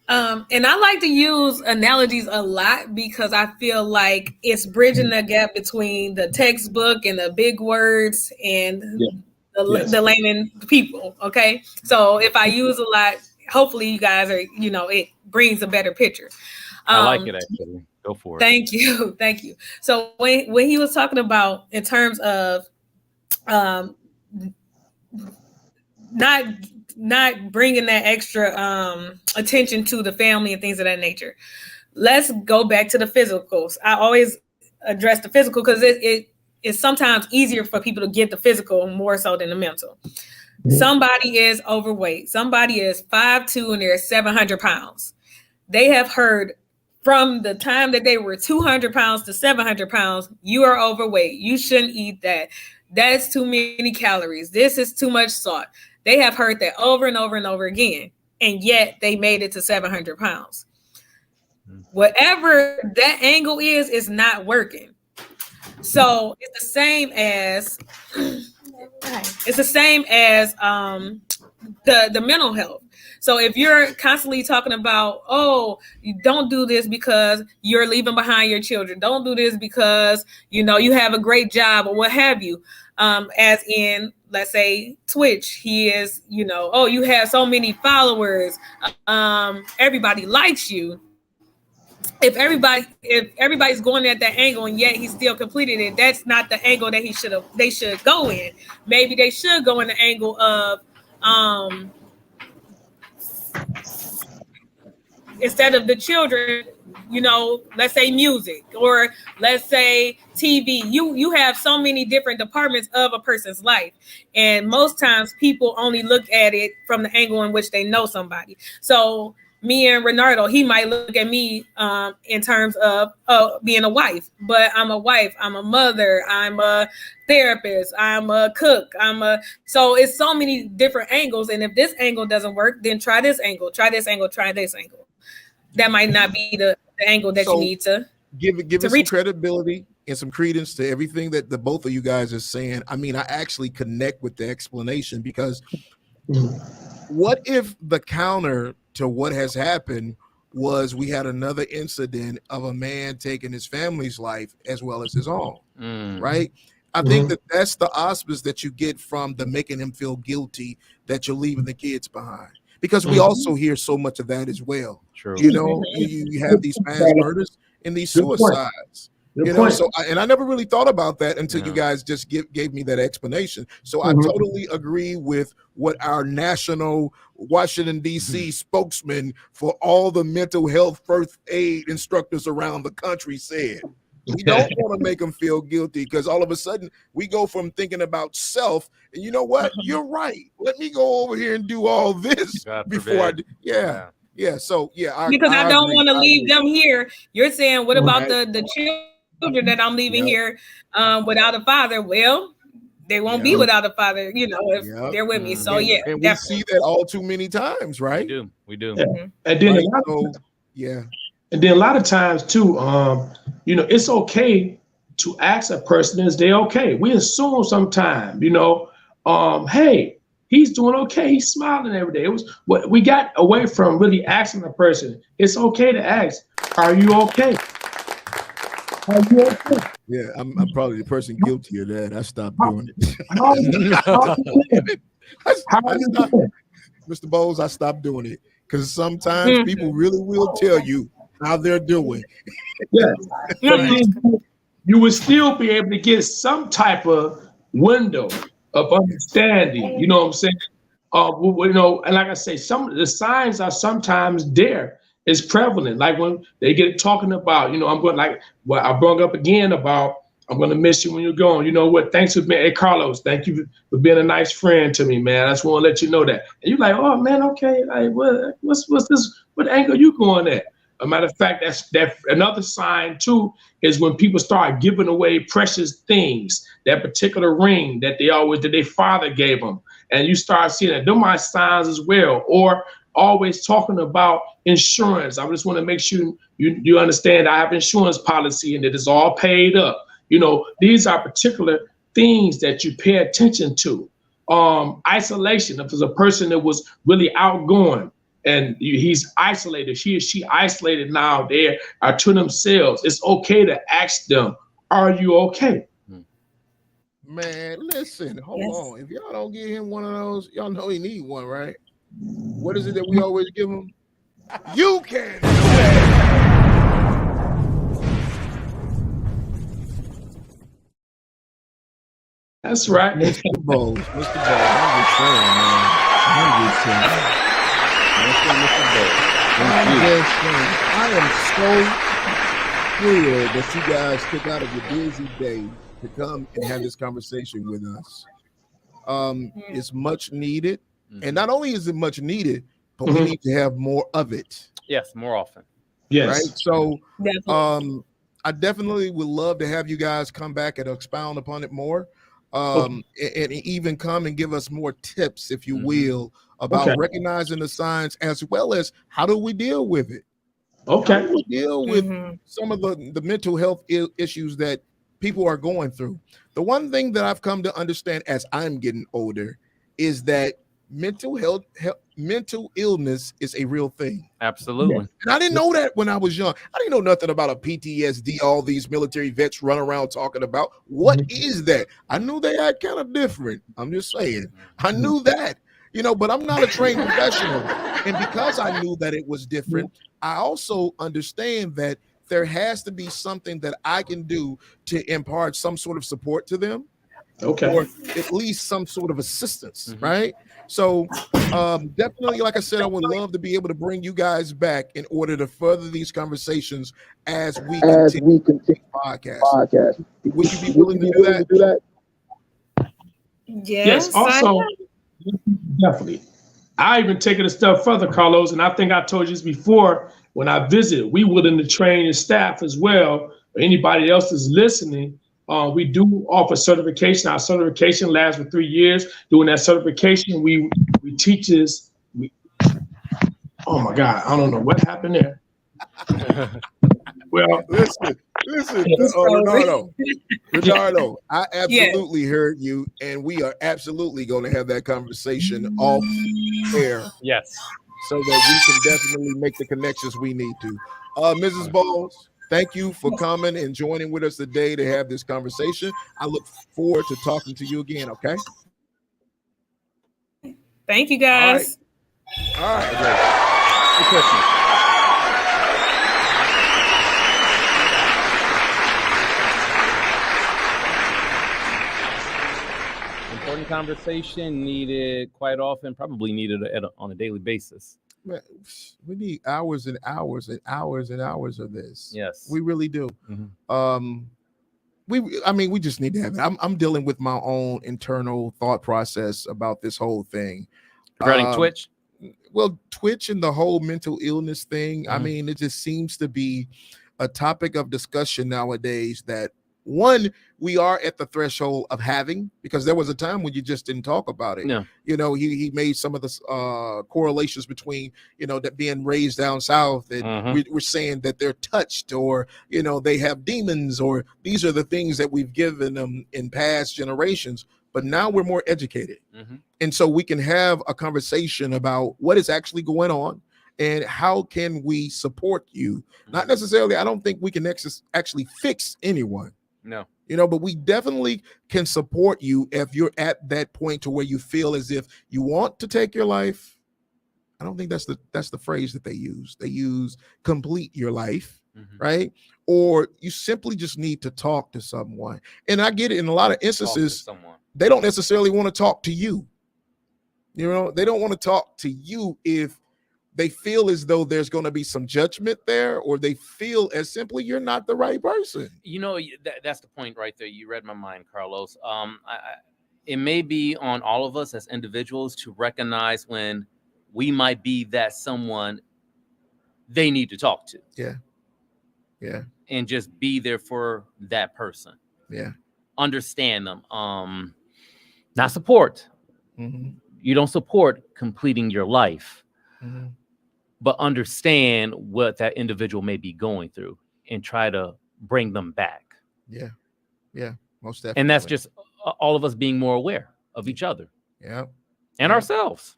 [SPEAKER 5] And I like to use analogies a lot because I feel like it's bridging the gap between the textbook and the big words and the layman people. Okay, so if I use a lot, hopefully you guys are, you know, it brings a better picture.
[SPEAKER 2] I like it actually. Go for it.
[SPEAKER 5] Thank you. So when he was talking about in terms of not bringing that extra attention to the family and things of that nature, let's go back to the physicals. I always address the physical because it is sometimes easier for people to get the physical more so than the mental. Somebody is overweight. Somebody is 5'2" and they're 700 pounds. They have heard from the time that they were 200 pounds to 700 pounds, you are overweight. You shouldn't eat that. That's too many calories. This is too much salt. They have heard that over and over and over again, and yet they made it to 700 pounds. Whatever that angle is not working. So it's the same as the mental health. So if you're constantly talking about, oh, you don't do this because you're leaving behind your children, don't do this because you have a great job or what have you, as in, let's say Twitch, he is, oh, you have so many followers, everybody likes you. If everybody's going at that angle and yet he still completed it, that's not the angle that they should go in. Maybe they should go in the angle of instead of the children, let's say music, or let's say TV. You have so many different departments of a person's life, and most times people only look at it from the angle in which they know somebody. So me and Renardo, he might look at me in terms of being a wife, but I'm a wife, I'm a mother, I'm a therapist, I'm a cook, so it's so many different angles. And if this angle doesn't work, then try this angle, try this angle, try this angle. That might not be the angle that you need to
[SPEAKER 1] give it some credibility and some credence to everything that the both of you guys are saying. I mean, I actually connect with the explanation, because what if the counter to what has happened was we had another incident of a man taking his family's life as well as his own, right? I think that that's the auspice that you get from the making him feel guilty that you're leaving the kids behind, because we also hear so much of that as well.
[SPEAKER 2] True.
[SPEAKER 1] You have these mass murders and these suicides. So I never really thought about that until you guys just gave me that explanation. So I totally agree with what our national Washington, D.C. spokesman for all the mental health first aid instructors around the country said. We don't want to make them feel guilty, because all of a sudden we go from thinking about self, and you know what? You're right. Let me go over here and do all this before I do. Yeah. So
[SPEAKER 5] because I don't want to leave them here. You're saying, what about the children that I'm leaving here without a father? Well, they won't be without a father, if they're with me. So
[SPEAKER 1] and we see that all too many times, right?
[SPEAKER 2] We do.
[SPEAKER 4] And then and then a lot of times too, it's okay to ask a person, is they okay? We assume sometimes, hey, he's doing okay, he's smiling every day. It was what we got away from really asking a person. It's okay to ask, are you okay? Are you okay?
[SPEAKER 1] Yeah, I'm probably the person guilty of that. I stopped doing it. Mr. Bowles, I stopped doing it, because sometimes people really will tell you how they're doing.
[SPEAKER 4] You would still be able to get some type of window of understanding. You know what I'm saying? And like I say, some of the signs are sometimes there. It's prevalent. Like when they get talking about, I'm going, like what I brought up again about, I'm going to miss you when you're gone. You know what? Thanks for being, hey, Carlos, thank you for being a nice friend to me, man. I just want to let you know that. And you're like, oh man, okay. Like, what's this? What angle you going at? A matter of fact, that's another sign too, is when people start giving away precious things, that particular ring that their father gave them. And you start seeing that. Them are signs as well. Or always talking about insurance. I just want to make sure you understand I have insurance policy and it is all paid up. These are particular things that you pay attention to. Isolation. If there's a person that was really outgoing and he's isolated, he or she isolated now, they are to themselves, it's okay to ask them, are you okay?
[SPEAKER 1] Man, listen, hold on. If y'all don't give him one of those, y'all know he need one, right? What is it that we always give him? You can do it.
[SPEAKER 4] That's right.
[SPEAKER 1] Mr. Bowles, I'm just saying, man. I am so thrilled that you guys took out of your busy day to come and have this conversation with us. It's much needed. And not only is it much needed, but we need to have more of it.
[SPEAKER 2] Yes, more often.
[SPEAKER 4] Yes.
[SPEAKER 1] Right. So I definitely would love to have you guys come back and expound upon it more. And even come and give us more tips, if you will, about recognizing the signs, as well as how do we deal with it?
[SPEAKER 4] Okay.
[SPEAKER 1] How do we deal with some of the mental health issues that people are going through. The one thing that I've come to understand as I'm getting older is that mental illness is a real thing.
[SPEAKER 2] Absolutely.
[SPEAKER 1] And I didn't know that when I was young. I didn't know nothing about a PTSD, all these military vets run around talking about. What is that? I knew they act kind of different. I'm just saying. I knew that, but I'm not a trained professional. And because I knew that it was different, I also understand that there has to be something that I can do to impart some sort of support to them.
[SPEAKER 4] Okay.
[SPEAKER 1] Or at least some sort of assistance, right? So definitely, like I said, I would love to be able to bring you guys back in order to further these conversations as we continue podcast. Would you be willing to do that?
[SPEAKER 4] Yes. Also, definitely. I even take it a step further, Carlos, and I think I told you this before. When I visit, we willing to train your staff as well, or anybody else is listening. We do offer certification. Our certification lasts for 3 years. Doing that certification, we teach this. Oh my God, I don't know what happened there. Well,
[SPEAKER 1] listen, Renardo, I absolutely heard you, and we are absolutely going to have that conversation off air.
[SPEAKER 2] Yes,
[SPEAKER 1] so that we can definitely make the connections we need to. Mrs. Bowles, thank you for coming and joining with us today to have this conversation. I look forward to talking to you again, okay?
[SPEAKER 5] Thank you, guys.
[SPEAKER 1] All right.
[SPEAKER 2] Good Christmas. Important conversation needed quite often, probably needed on a daily basis.
[SPEAKER 1] Man, we need hours and hours and hours and hours of this.
[SPEAKER 2] Yes,
[SPEAKER 1] we really do. We just need to have it. I'm dealing with my own internal thought process about this whole thing
[SPEAKER 2] regarding Twitch.
[SPEAKER 1] Well, Twitch and the whole mental illness thing. I mean, it just seems to be a topic of discussion nowadays that we are at the threshold of having, because there was a time when you just didn't talk about it.
[SPEAKER 2] No.
[SPEAKER 1] He made some of the correlations between, that being raised down south, and we're saying that they're touched, or, they have demons, or these are the things that we've given them in past generations. But now we're more educated. And so we can have a conversation about what is actually going on and how can we support you. Not necessarily, I don't think we can actually fix anyone.
[SPEAKER 2] No.
[SPEAKER 1] But we definitely can support you if you're at that point to where you feel as if you want to take your life. I don't think that's the phrase that they use. They use complete your life, right? Or you simply just need to talk to someone. And I get it, in a lot of instances, they don't necessarily want to talk to you. They don't want to talk to you if they feel as though there's going to be some judgment there, or they feel as simply you're not the right person.
[SPEAKER 2] That's the point right there. You read my mind, Carlos. It may be on all of us as individuals to recognize when we might be that someone they need to talk to.
[SPEAKER 1] Yeah.
[SPEAKER 2] And just be there for that person.
[SPEAKER 1] Yeah.
[SPEAKER 2] Understand them. Not support. You don't support completing your life. But understand what that individual may be going through and try to bring them back.
[SPEAKER 1] Yeah, most definitely.
[SPEAKER 2] And that's just all of us being more aware of each other.
[SPEAKER 1] Yeah.
[SPEAKER 2] And ourselves.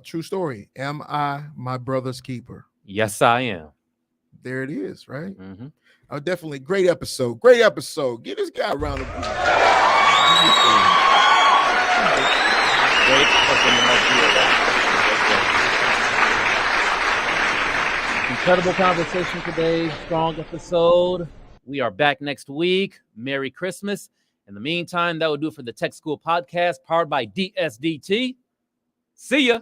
[SPEAKER 1] True story. Am I my brother's keeper?
[SPEAKER 2] Yes, I am.
[SPEAKER 1] There it is, right? Definitely great episode. Give this guy a round of applause.
[SPEAKER 2] Incredible conversation today. Strong episode. We are back next week. Merry Christmas. In the meantime, that will do it for the Tech School Podcast, powered by DSDT. See ya.